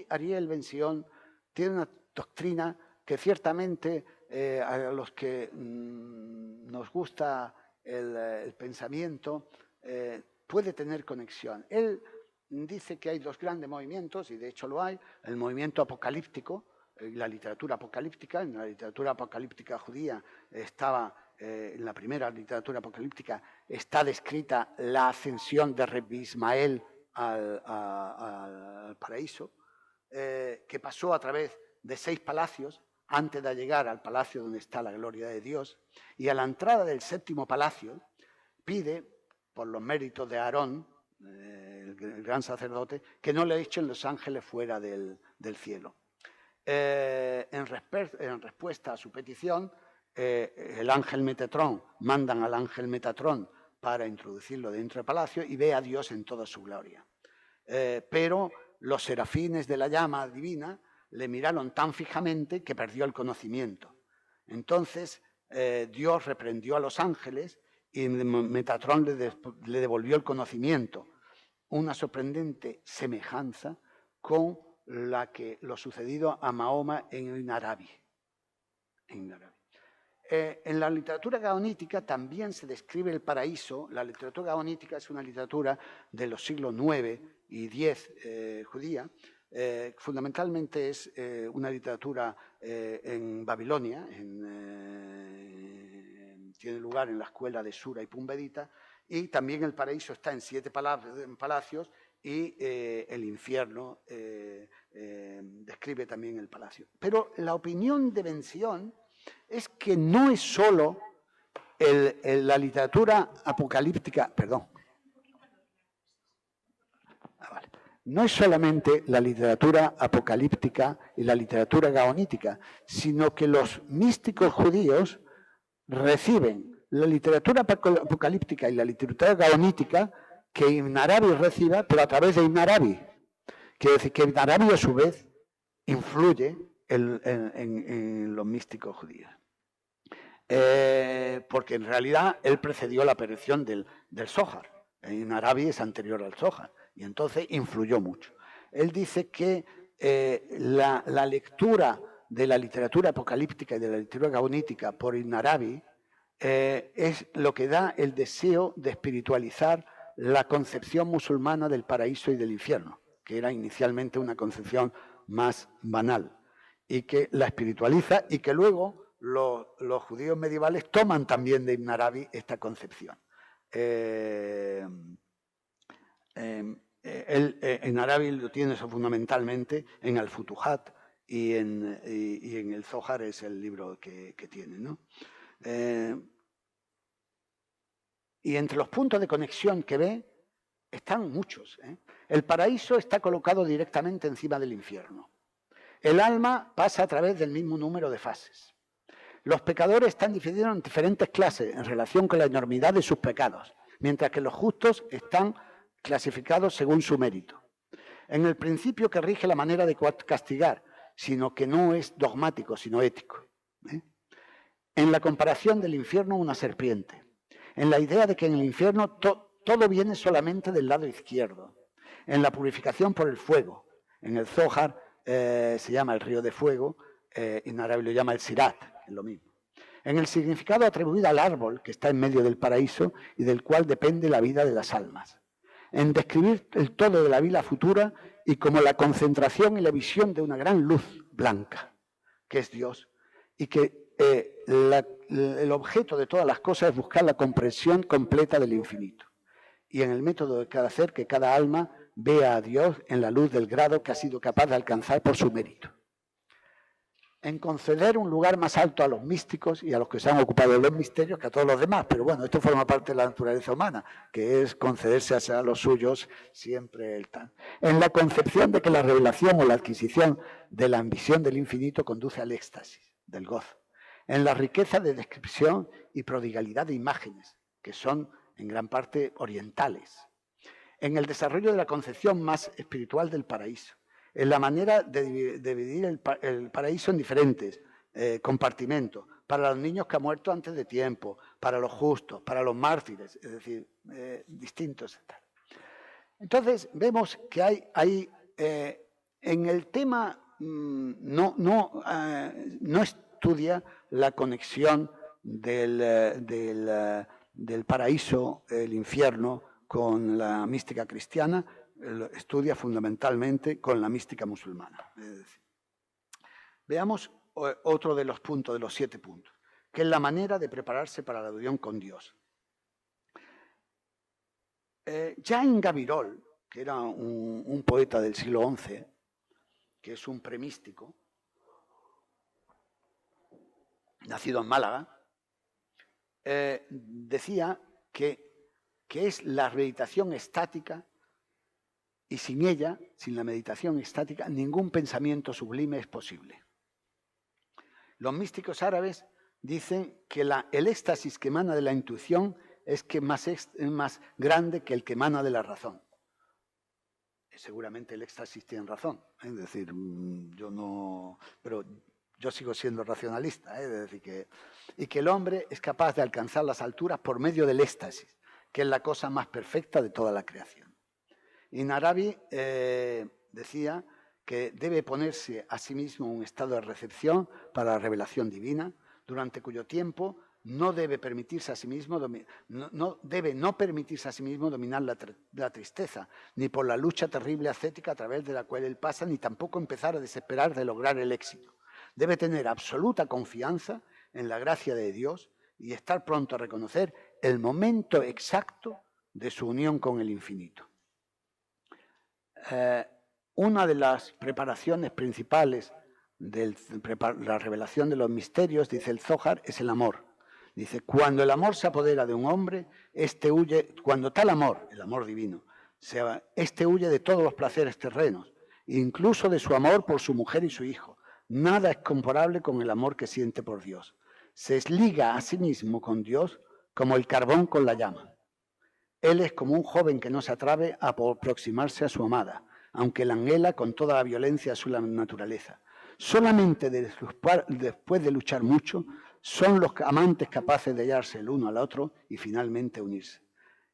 Ariel Ben-Sion tiene una doctrina que ciertamente a los que nos gusta el pensamiento puede tener conexión. Él dice que hay dos grandes movimientos, y de hecho lo hay, el movimiento apocalíptico, la literatura apocalíptica. En la literatura apocalíptica judía estaba, en la primera literatura apocalíptica, está descrita la ascensión de Rebbi Ismael al paraíso, que pasó a través de 6 palacios antes de llegar al palacio donde está la gloria de Dios, y a la entrada del 7º palacio pide, por los méritos de Aarón, el gran sacerdote, que no le echen los ángeles fuera del cielo. En respuesta a su petición, el ángel Metatrón, mandan al ángel Metatrón para introducirlo dentro del palacio y ve a Dios en toda su gloria. Pero los serafines de la llama divina le miraron tan fijamente que perdió el conocimiento. Entonces Dios reprendió a los ángeles y Metatrón le devolvió el conocimiento. Una sorprendente semejanza con lo sucedido a Mahoma en Arabi. En la literatura gaonítica también se describe el paraíso. La literatura gaonítica es una literatura de los siglos IX y X judía. Fundamentalmente es una literatura en Babilonia, tiene lugar en la escuela de Sura y Pumbedita, y también el paraíso está en 7 palacios y el infierno describe también el palacio. Pero la opinión de Ben-Zion es que no es solo la literatura apocalíptica, no es solamente la literatura apocalíptica y la literatura gaonítica, sino que los místicos judíos reciben la literatura apocalíptica y la literatura gaonítica que Ibn Arabi reciba, pero a través de Ibn Arabi. Quiere decir que Ibn Arabi, a su vez, influye en los místicos judíos. Porque en realidad él precedió la aparición del Zohar. Ibn Arabi es anterior al Zohar y entonces influyó mucho. Él dice que la lectura de la literatura apocalíptica y de la literatura gaonítica por Ibn Arabi es lo que da el deseo de espiritualizar la concepción musulmana del paraíso y del infierno, que era inicialmente una concepción más banal, y que la espiritualiza y que luego los judíos medievales toman también de Ibn Arabi esta concepción. En Arabi lo tiene eso fundamentalmente en Al-Futuhat y en el Zohar es el libro que tiene, ¿no? Y entre los puntos de conexión que ve están muchos. El paraíso está colocado directamente encima del infierno. El alma pasa a través del mismo número de fases. Los pecadores están divididos en diferentes clases en relación con la enormidad de sus pecados, mientras que los justos están clasificados según su mérito. En el principio que rige la manera de castigar, sino que no es dogmático, sino ético. En la comparación del infierno, una serpiente. En la idea de que en el infierno todo viene solamente del lado izquierdo. En la purificación por el fuego. En el Zohar se llama el río de fuego, en árabe lo llama el Sirat, es lo mismo. En el significado atribuido al árbol que está en medio del paraíso y del cual depende la vida de las almas. En describir el todo de la vida futura y como la concentración y la visión de una gran luz blanca, que es Dios, y que el objeto de todas las cosas es buscar la comprensión completa del infinito. Y en el método de cada ser, que cada alma vea a Dios en la luz del grado que ha sido capaz de alcanzar por su mérito. En conceder un lugar más alto a los místicos y a los que se han ocupado de los misterios que a todos los demás. Pero bueno, esto forma parte de la naturaleza humana, que es concederse a los suyos siempre el tal. En la concepción de que la revelación o la adquisición de la ambición del infinito conduce al éxtasis, del gozo. En la riqueza de descripción y prodigalidad de imágenes, que son en gran parte orientales. En el desarrollo de la concepción más espiritual del paraíso. En la manera de dividir el paraíso en diferentes compartimentos, para los niños que han muerto antes de tiempo, para los justos, para los mártires, es decir, distintos. Entonces, vemos que hay en el tema no estudia la conexión del paraíso, el infierno, con la mística cristiana, estudia fundamentalmente con la mística musulmana. Es decir, veamos otro de los puntos, de los 7 puntos, que es la manera de prepararse para la unión con Dios. Jaime Gabirol, que era un poeta del siglo XI, que es un premiístico, nacido en Málaga, decía que es la meditación estática y sin ella, sin la meditación estática, ningún pensamiento sublime es posible. Los místicos árabes dicen que el éxtasis que emana de la intuición es más grande que el que emana de la razón. Seguramente el éxtasis tiene razón, es decir, pero yo sigo siendo racionalista, es decir, que el hombre es capaz de alcanzar las alturas por medio del éxtasis, que es la cosa más perfecta de toda la creación. Ibn Arabi decía que debe ponerse a sí mismo en un estado de recepción para la revelación divina, durante cuyo tiempo no debe permitirse a sí mismo no permitirse a sí mismo dominar la tristeza, ni por la lucha terrible ascética a través de la cual él pasa, ni tampoco empezar a desesperar de lograr el éxito. Debe tener absoluta confianza en la gracia de Dios y estar pronto a reconocer el momento exacto de su unión con el infinito. Una de las preparaciones principales de la revelación de los misterios, dice el Zohar, es el amor. Dice, cuando el amor se apodera de un hombre, cuando tal amor, el amor divino, este huye de todos los placeres terrenos, incluso de su amor por su mujer y su hijo. Nada es comparable con el amor que siente por Dios. Se liga a sí mismo con Dios como el carbón con la llama. Él es como un joven que no se atreve a aproximarse a su amada, aunque la anhela con toda la violencia de su naturaleza. Solamente después de luchar mucho, son los amantes capaces de hallarse el uno al otro y finalmente unirse.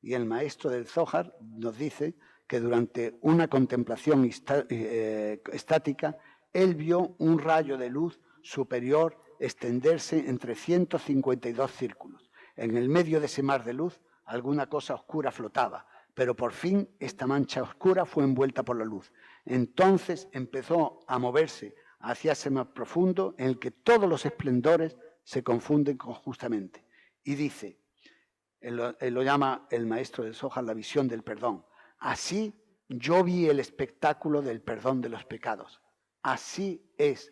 Y el maestro del Zohar nos dice que durante una contemplación estática, él vio un rayo de luz superior extenderse entre 152 círculos. En el medio de ese mar de luz, alguna cosa oscura flotaba, pero por fin esta mancha oscura fue envuelta por la luz. Entonces empezó a moverse hacia ese mar profundo en el que todos los esplendores se confunden conjuntamente. Y dice, él lo llama el maestro del Zohar la visión del perdón. Así yo vi el espectáculo del perdón de los pecados. Así es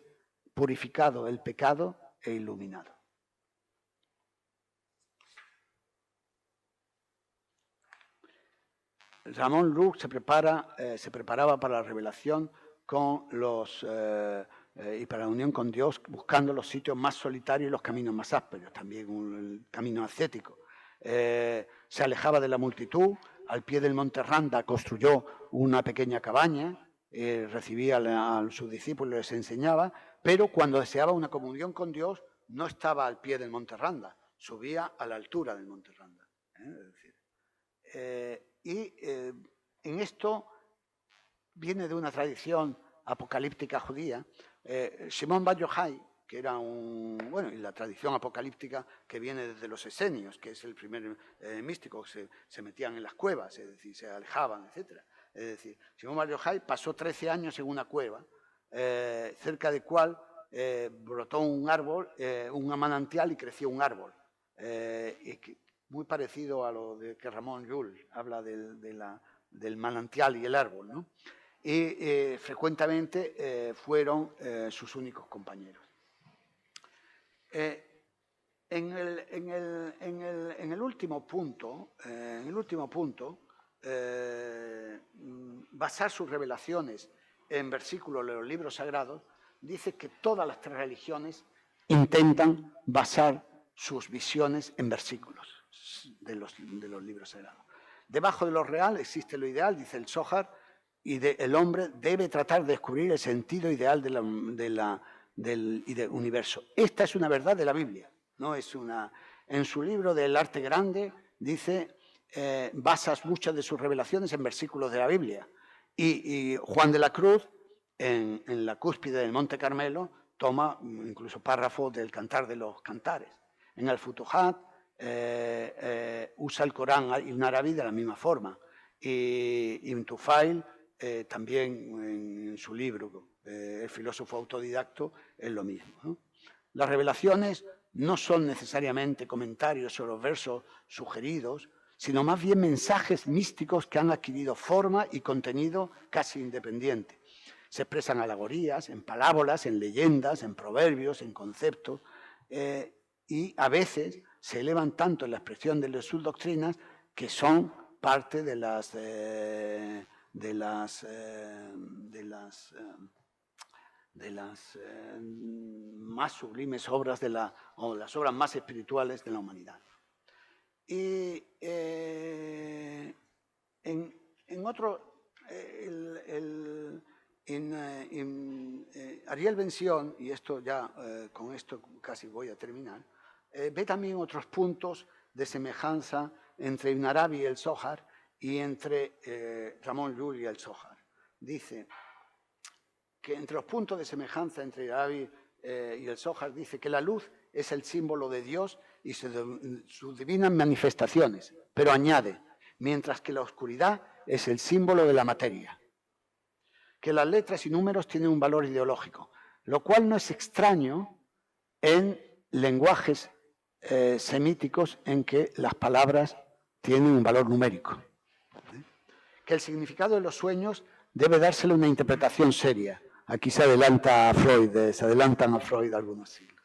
purificado el pecado e iluminado. Ramón Llull se preparaba para la revelación y para la unión con Dios, buscando los sitios más solitarios y los caminos más ásperos, también el camino ascético. Se alejaba de la multitud, al pie del monte Randa construyó una pequeña cabaña, recibía a sus discípulos y les enseñaba, pero cuando deseaba una comunión con Dios no estaba al pie del monte Randa, subía a la altura del monte Randa. Es decir, en esto viene de una tradición apocalíptica judía. Shimon Bar Yochai, que era y la tradición apocalíptica que viene desde los esenios, que es el primer místico, que se metían en las cuevas, es decir, se alejaban, etc. Es decir, Shimon Bar Yochai pasó 13 años en una cueva, cerca de cual brotó un árbol, un manantial y creció un árbol. Muy parecido a lo de que Ramón Llull habla del manantial y el árbol, ¿no? Y frecuentemente fueron sus únicos compañeros. En el último punto, basar sus revelaciones en versículos de los libros sagrados, dice que todas las tres religiones intentan basar sus visiones en versículos de los libros sagrados. Debajo de lo real existe lo ideal, dice el Zohar, y el hombre debe tratar de descubrir el sentido ideal del universo. Esta es una verdad de la Biblia, no es una. En su libro del Arte Grande dice, basas muchas de sus revelaciones en versículos de la Biblia. Y Juan de la Cruz, en la cúspide del Monte Carmelo, toma incluso párrafos del Cantar de los Cantares. En el Futuhat usa el Corán en árabe de la misma forma. Y Ibn Tufail también en su libro, El filósofo autodidacto, es lo mismo, ¿no? Las revelaciones no son necesariamente comentarios sobre los versos sugeridos, sino más bien mensajes místicos que han adquirido forma y contenido casi independiente. Se expresan alegorías, en parábolas, en leyendas, en proverbios, en conceptos, y a veces se elevan tanto en la expresión de sus doctrinas que son parte de las más sublimes obras o las obras más espirituales de la humanidad. Y Ariel Ben-Sion, y esto ya con esto casi voy a terminar, ve también otros puntos de semejanza entre Ibn Arabi y el Zohar y entre Ramón Llull y el Zohar. Dice que entre los puntos de semejanza entre Ibn Arabi y el Zohar, dice que la luz es el símbolo de Dios y sus divinas manifestaciones, pero añade, mientras que la oscuridad es el símbolo de la materia. Que las letras y números tienen un valor ideológico, lo cual no es extraño en lenguajes semíticos en que las palabras tienen un valor numérico. Que el significado de los sueños debe dársele una interpretación seria. Aquí se adelantan a Freud algunos siglos.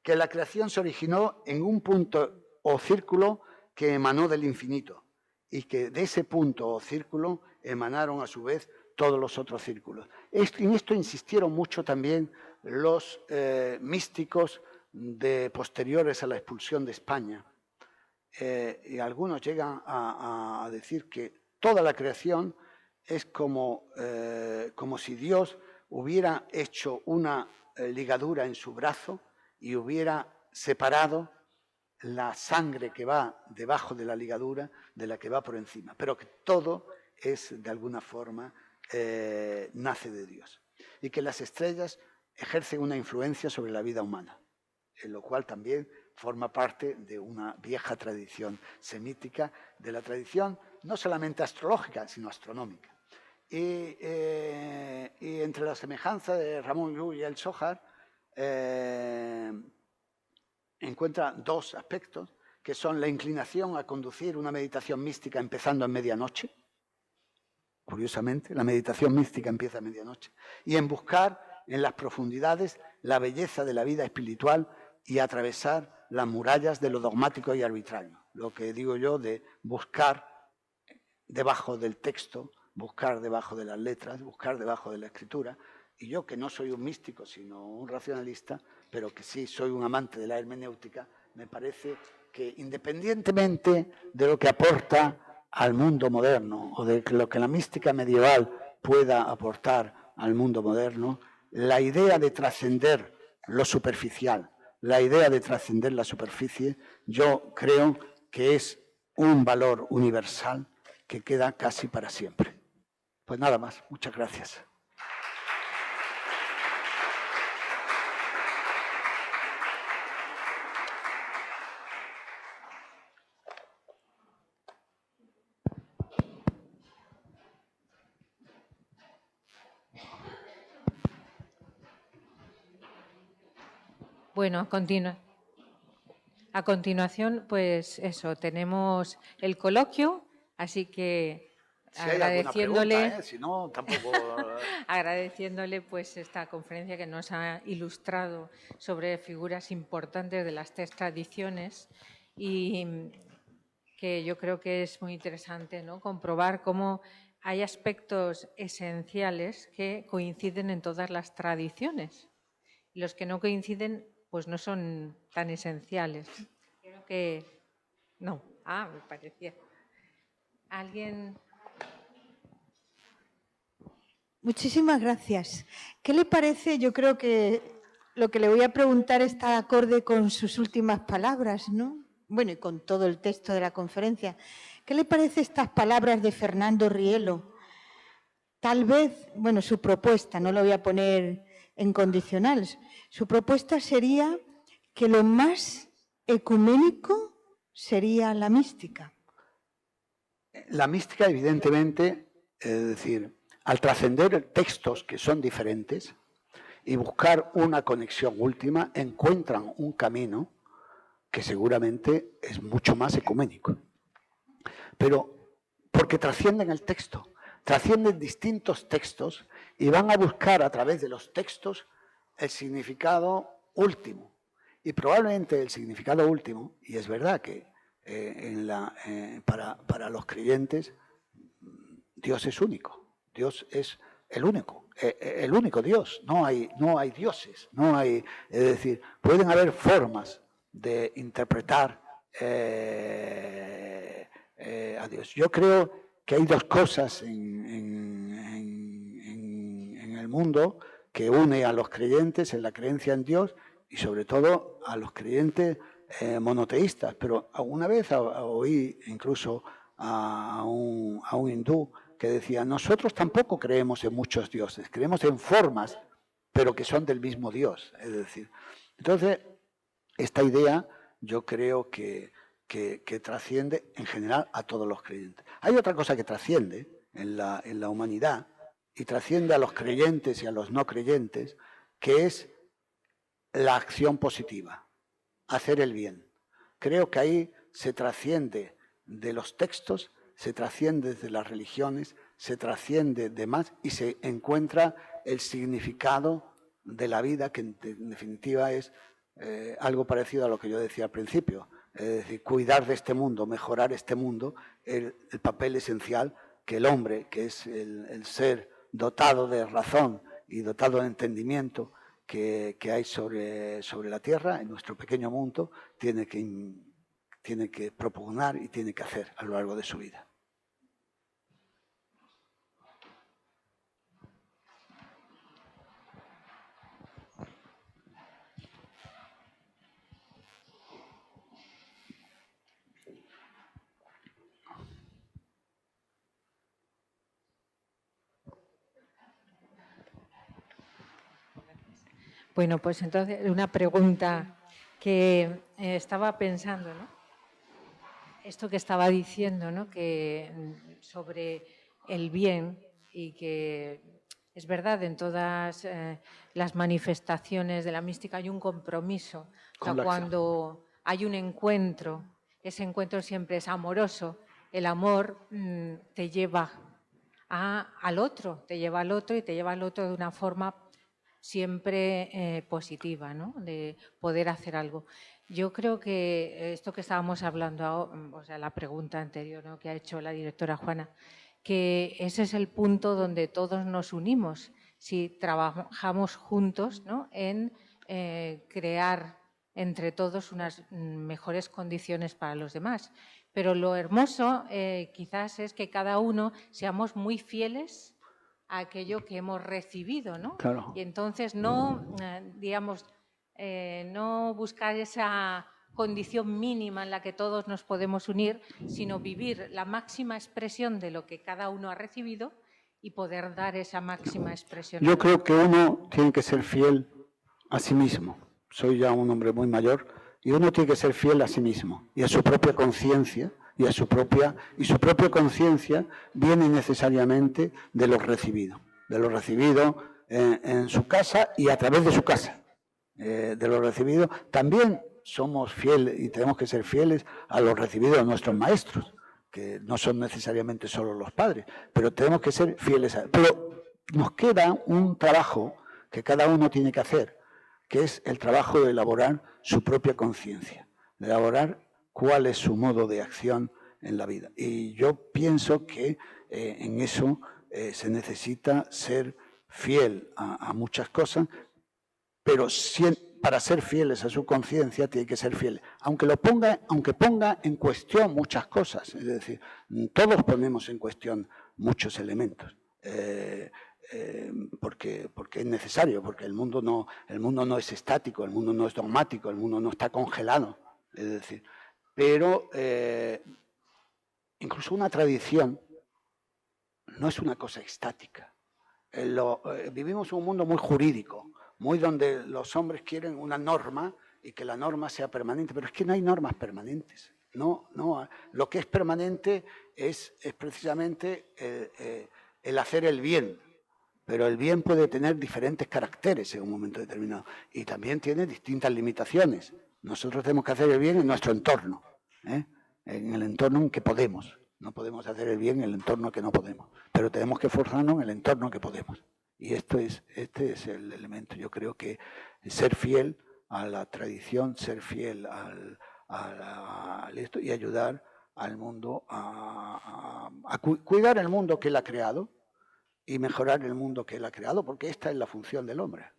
Que la creación se originó en un punto o círculo que emanó del infinito y que de ese punto o círculo emanaron a su vez todos los otros círculos. En esto insistieron mucho también los místicos posteriores a la expulsión de España. Y algunos llegan a decir que toda la creación es como si Dios hubiera hecho una ligadura en su brazo y hubiera separado la sangre que va debajo de la ligadura de la que va por encima, pero que todo es de alguna forma nace de Dios y que las estrellas ejercen una influencia sobre la vida humana, en lo cual también forma parte de una vieja tradición semítica, de la tradición no solamente astrológica, sino astronómica. Y entre la semejanza de Ramón Llull y el Sójar encuentra dos aspectos, que son la inclinación a conducir una meditación mística empezando a medianoche. Curiosamente, la meditación mística empieza a medianoche. Y en buscar en las profundidades la belleza de la vida espiritual y atravesar las murallas de lo dogmático y arbitrario. Lo que digo yo de buscar debajo del texto, buscar debajo de las letras, buscar debajo de la escritura. Y yo, que no soy un místico, sino un racionalista, pero que sí soy un amante de la hermenéutica, me parece que independientemente de lo que aporta al mundo moderno o de lo que la mística medieval pueda aportar al mundo moderno, la idea de trascender lo superficial, la idea de trascender la superficie, yo creo que es un valor universal que queda casi para siempre. Pues nada más, muchas gracias. Bueno, a continuación, pues eso, tenemos el coloquio, así que si agradeciéndole, hay pregunta, si no, tampoco... agradeciéndole pues esta conferencia que nos ha ilustrado sobre figuras importantes de las tres tradiciones y que yo creo que es muy interesante, ¿no?, comprobar cómo hay aspectos esenciales que coinciden en todas las tradiciones. Y los que no coinciden pues no son tan esenciales. Creo que no. Me parecía. ¿Alguien? Muchísimas gracias. ¿Qué le parece? Yo creo que lo que le voy a preguntar está acorde con sus últimas palabras, ¿no? Bueno, y con todo el texto de la conferencia. ¿Qué le parece estas palabras de Fernando Rielo? Tal vez, bueno, su propuesta, no lo voy a poner en condicional, su propuesta sería que lo más ecuménico sería la mística. La mística, evidentemente, es decir, al trascender textos que son diferentes y buscar una conexión última, encuentran un camino que seguramente es mucho más ecuménico. Pero porque trascienden el texto, trascienden distintos textos y van a buscar a través de los textos el significado último. Y probablemente el significado último, y es verdad que para los creyentes Dios es único, Dios es el único Dios, no hay dioses, es decir, pueden haber formas de interpretar a Dios. Yo creo que hay dos cosas en el mundo que une a los creyentes en la creencia en Dios y sobre todo a los creyentes monoteístas. Pero alguna vez oí incluso a un hindú que decía, nosotros tampoco creemos en muchos dioses, creemos en formas, pero que son del mismo Dios. Es decir, entonces, Esta idea yo creo que trasciende en general a todos los creyentes. Hay otra cosa que trasciende en la humanidad y trasciende a los creyentes y a los no creyentes, que es la acción positiva, hacer el bien. Creo que ahí se trasciende de los textos, se trasciende de las religiones, se trasciende de más y se encuentra el significado de la vida, que en definitiva es algo parecido a lo que yo decía al principio. Es decir, cuidar de este mundo, mejorar este mundo, el papel esencial que el hombre, que es el ser dotado de razón y dotado de entendimiento que hay sobre la Tierra, en nuestro pequeño mundo, tiene que propugnar y tiene que hacer a lo largo de su vida. Bueno, pues entonces una pregunta que estaba pensando, ¿no? Esto que estaba diciendo, ¿no? Que sobre el bien y que es verdad, en todas las manifestaciones de la mística hay un compromiso. O sea, cuando hay un encuentro, ese encuentro siempre es amoroso. El amor te lleva al otro, te lleva al otro y te lleva al otro de una forma siempre positiva, ¿no? De poder hacer algo. Yo creo que esto que estábamos hablando, o sea, la pregunta anterior, ¿no? Que ha hecho la directora Juana, que ese es el punto donde todos nos unimos, si trabajamos juntos, ¿no? En crear entre todos unas mejores condiciones para los demás. Pero lo hermoso quizás es que cada uno seamos muy fieles a aquello que hemos recibido, ¿no? Claro. Y entonces no, digamos, no buscar esa condición mínima en la que todos nos podemos unir, sino vivir la máxima expresión de lo que cada uno ha recibido y poder dar esa máxima expresión. Yo creo que uno tiene que ser fiel a sí mismo. Soy ya un hombre muy mayor y uno tiene que ser fiel a sí mismo y a su propia conciencia y a su propia conciencia viene necesariamente de lo recibido en su casa y a través de su casa. De lo recibido también somos fieles y tenemos que ser fieles a lo recibido de nuestros maestros, que no son necesariamente solo los padres, pero tenemos que ser fieles a... Pero nos queda un trabajo que cada uno tiene que hacer, que es el trabajo de elaborar su propia conciencia, de elaborar cuál es su modo de acción en la vida. Y yo pienso que en eso se necesita ser fiel a muchas cosas, pero para ser fieles a su conciencia tiene que ser fiel, aunque ponga en cuestión muchas cosas. Es decir, todos ponemos en cuestión muchos elementos. Porque es necesario, porque el mundo no es estático, el mundo no es dogmático, el mundo no está congelado. Es decir, pero incluso una tradición no es una cosa estática. Vivimos en un mundo muy jurídico, muy donde los hombres quieren una norma y que la norma sea permanente, pero es que no hay normas permanentes. No, lo que es permanente es precisamente el hacer el bien. Pero el bien puede tener diferentes caracteres en un momento determinado y también tiene distintas limitaciones. Nosotros tenemos que hacer el bien en nuestro entorno, en el entorno en que podemos. No podemos hacer el bien en el entorno que no podemos, pero tenemos que esforzarnos en el entorno que podemos. Y este es el elemento. Yo creo que ser fiel a la tradición, ser fiel a esto y ayudar al mundo a cuidar el mundo que él ha creado y mejorar el mundo que él ha creado, porque esta es la función del hombre.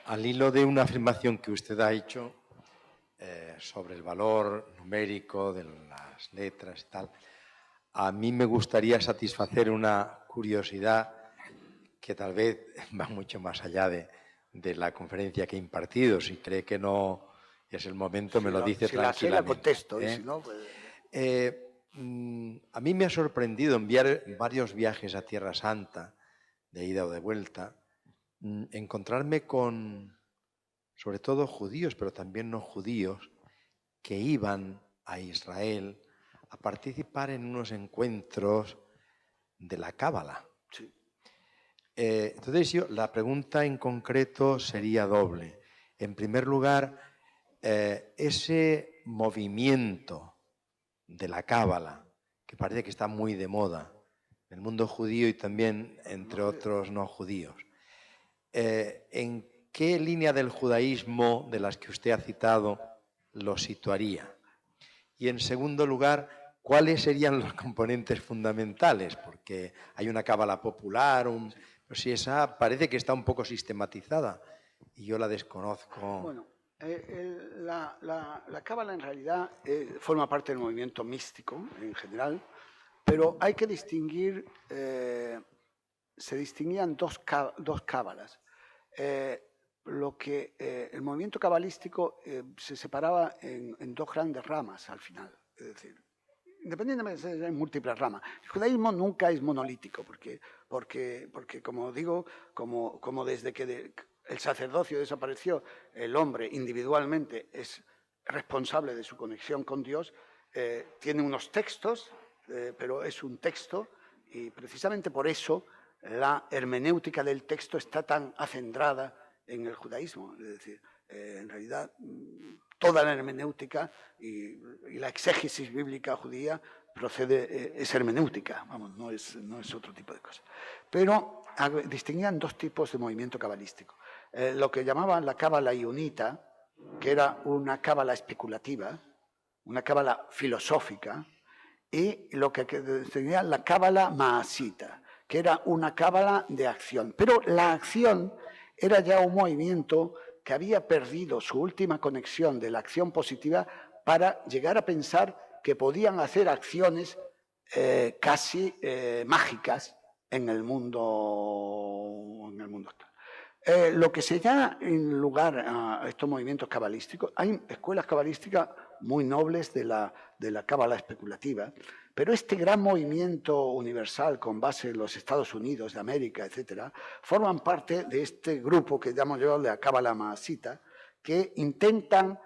Al hilo de una afirmación que usted ha hecho sobre el valor numérico de las letras y tal, a mí me gustaría satisfacer una curiosidad que tal vez va mucho más allá de la conferencia que he impartido. Si cree que no es el momento, me lo dice tranquilamente. La contesto, y si no, pues... a mí me ha sorprendido enviar varios viajes a Tierra Santa, de ida o de vuelta, encontrarme con, sobre todo judíos, pero también no judíos, que iban a Israel a participar en unos encuentros de la Cábala. Sí. Entonces, la pregunta en concreto sería doble. En primer lugar, ese movimiento de la Cábala, que parece que está muy de moda en el mundo judío y también entre otros no judíos, ¿en qué línea del judaísmo de las que usted ha citado lo situaría? Y en segundo lugar, ¿cuáles serían los componentes fundamentales? Porque hay una cábala popular, pero si esa parece que está un poco sistematizada y yo la desconozco. Bueno, la cábala en realidad forma parte del movimiento místico en general, pero hay que distinguir, se distinguían dos cábalas. El movimiento cabalístico se separaba en dos grandes ramas al final, es decir, independientemente de múltiples ramas. El judaísmo nunca es monolítico, porque como digo, como desde que el sacerdocio desapareció, el hombre individualmente es responsable de su conexión con Dios, tiene unos textos, pero es un texto, y precisamente por eso la hermenéutica del texto está tan acendrada en el judaísmo. Es decir, en realidad toda la hermenéutica y la exégesis bíblica judía es hermenéutica, vamos, no es otro tipo de cosa. Pero distinguían dos tipos de movimiento cabalístico. Lo que llamaban la cábala ionita, que era una cábala especulativa, una cábala filosófica, y lo que distinguía la cábala maasita, que era una cábala de acción. Pero la acción era ya un movimiento que había perdido su última conexión de la acción positiva para llegar a pensar que podían hacer acciones casi mágicas en el mundo actual. Lo que se da en lugar a estos movimientos cabalísticos, hay escuelas cabalísticas muy nobles de la cábala especulativa, pero este gran movimiento universal con base en los Estados Unidos de América, etcétera, forman parte de este grupo que llamo yo de la cábala maasita, que intentan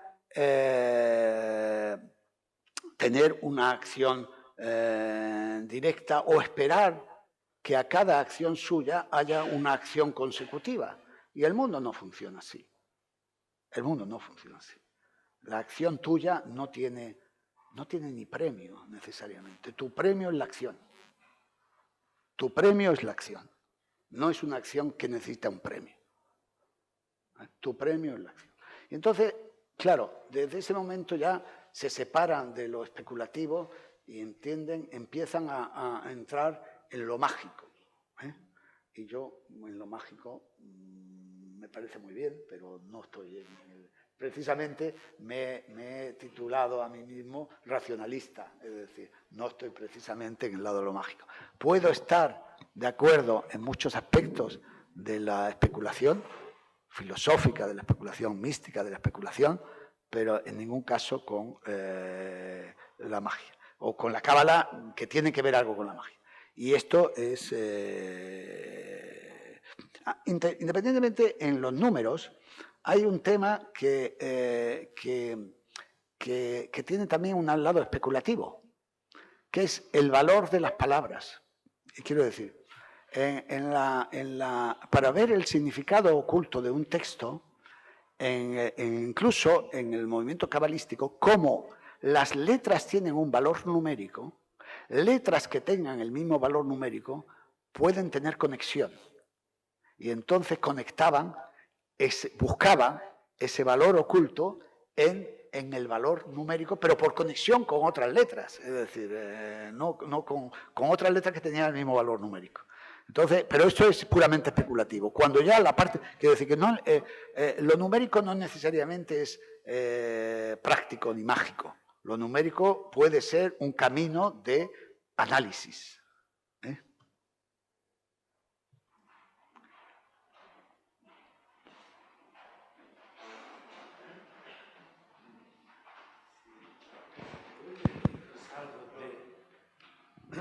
tener una acción directa o esperar que a cada acción suya haya una acción consecutiva. Y el mundo no funciona así. El mundo no funciona así. La acción tuya no tiene ni premio necesariamente. Tu premio es la acción. Tu premio es la acción. No es una acción que necesita un premio. Tu premio es la acción. Y entonces, claro, desde ese momento ya se separan de lo especulativo y empiezan a entrar en lo mágico. Y yo en lo mágico me parece muy bien, pero no estoy precisamente me he titulado a mí mismo racionalista, es decir, no estoy precisamente en el lado de lo mágico. Puedo estar de acuerdo en muchos aspectos de la especulación filosófica, de la especulación mística, de la especulación, pero en ningún caso con la magia, o con la cábala que tiene que ver algo con la magia. Y esto es, independientemente en los números, hay un tema que tiene también un lado especulativo, que es el valor de las palabras. Y quiero decir, para ver el significado oculto de un texto, incluso en el movimiento cabalístico, como las letras tienen un valor numérico, letras que tengan el mismo valor numérico pueden tener conexión. Y entonces buscaban ese valor oculto en el valor numérico, pero por conexión con otras letras, es decir, no con otras letras que tenían el mismo valor numérico. Entonces, pero esto es puramente especulativo. Cuando ya la parte, quiero decir que no, lo numérico no necesariamente es práctico ni mágico. Lo numérico puede ser un camino de análisis.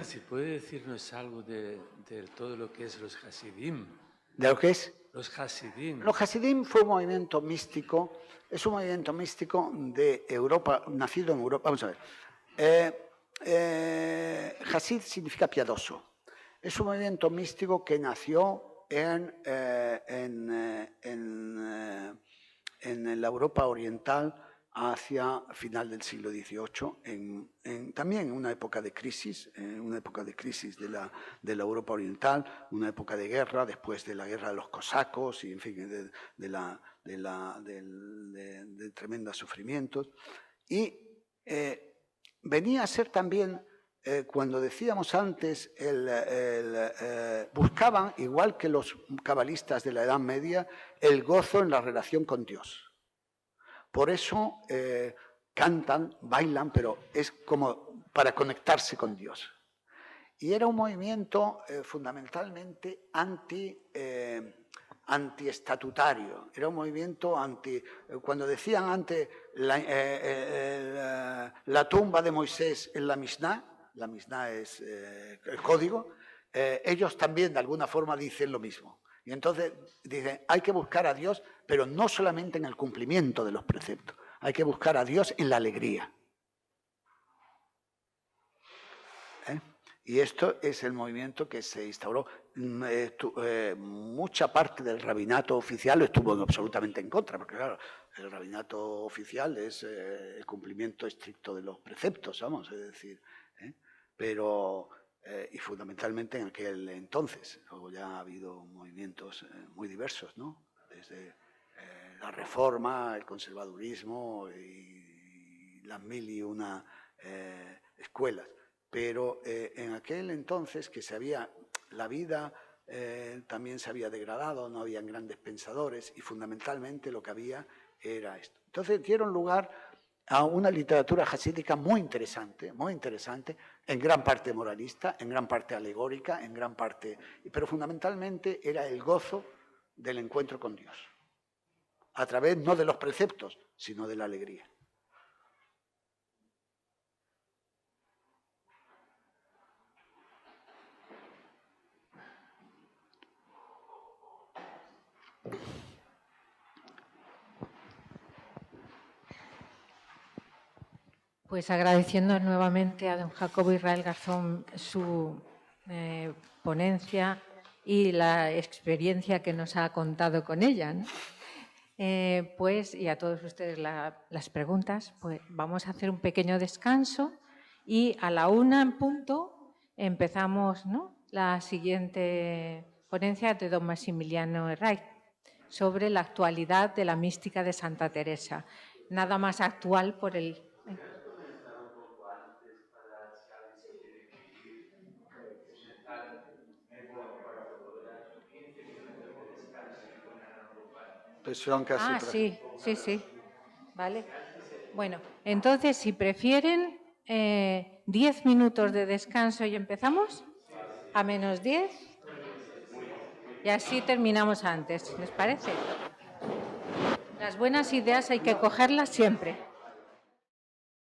Si puede decirnos algo de todo lo que es los Hasidim, ¿De lo que es? Los Hasidim. Los Hasidim fue un movimiento místico, es un movimiento místico de Europa, nacido en Europa. Vamos a ver. Hasid significa piadoso. Es un movimiento místico que nació en la Europa oriental hacia final del siglo XVIII, también en una época de crisis, de la Europa oriental, una época de guerra, después de la guerra de los cosacos, y en fin, de tremendos sufrimientos. Y venía a ser también, cuando decíamos antes, buscaban, igual que los cabalistas de la Edad Media, el gozo en la relación con Dios. Por eso cantan, bailan, pero es como para conectarse con Dios. Y era un movimiento fundamentalmente antiestatutario, era un movimiento cuando decían antes la tumba de Moisés en la Misná es el código, ellos también de alguna forma dicen lo mismo. Y entonces dicen, hay que buscar a Dios, pero no solamente en el cumplimiento de los preceptos, hay que buscar a Dios en la alegría. Y esto es el movimiento que se instauró. Mucha parte del rabinato oficial estuvo absolutamente en contra, porque claro, el rabinato oficial es el cumplimiento estricto de los preceptos, vamos, es decir, pero... y fundamentalmente en aquel entonces. Luego ya ha habido movimientos muy diversos, ¿no? Desde la reforma, el conservadurismo y las 1001 escuelas. Pero en aquel entonces la vida también se había degradado, no habían grandes pensadores y fundamentalmente lo que había era esto. Entonces dieron lugar a una literatura hasídica muy interesante, en gran parte moralista, en gran parte alegórica, pero fundamentalmente era el gozo del encuentro con Dios, a través no de los preceptos, sino de la alegría. Pues agradeciendo nuevamente a don Jacobo Israel Garzón su ponencia y la experiencia que nos ha contado con ella, ¿no? Pues, y a todos ustedes las preguntas, pues vamos a hacer un pequeño descanso y a la 1 en punto empezamos, ¿no?, la siguiente ponencia de don Maximiliano Herray sobre la actualidad de la mística de Santa Teresa. Nada más actual por el... Sí. Vale. Bueno, entonces, si prefieren, 10 minutos de descanso y empezamos a -10 y así terminamos antes. ¿Les parece? Las buenas ideas hay que cogerlas siempre.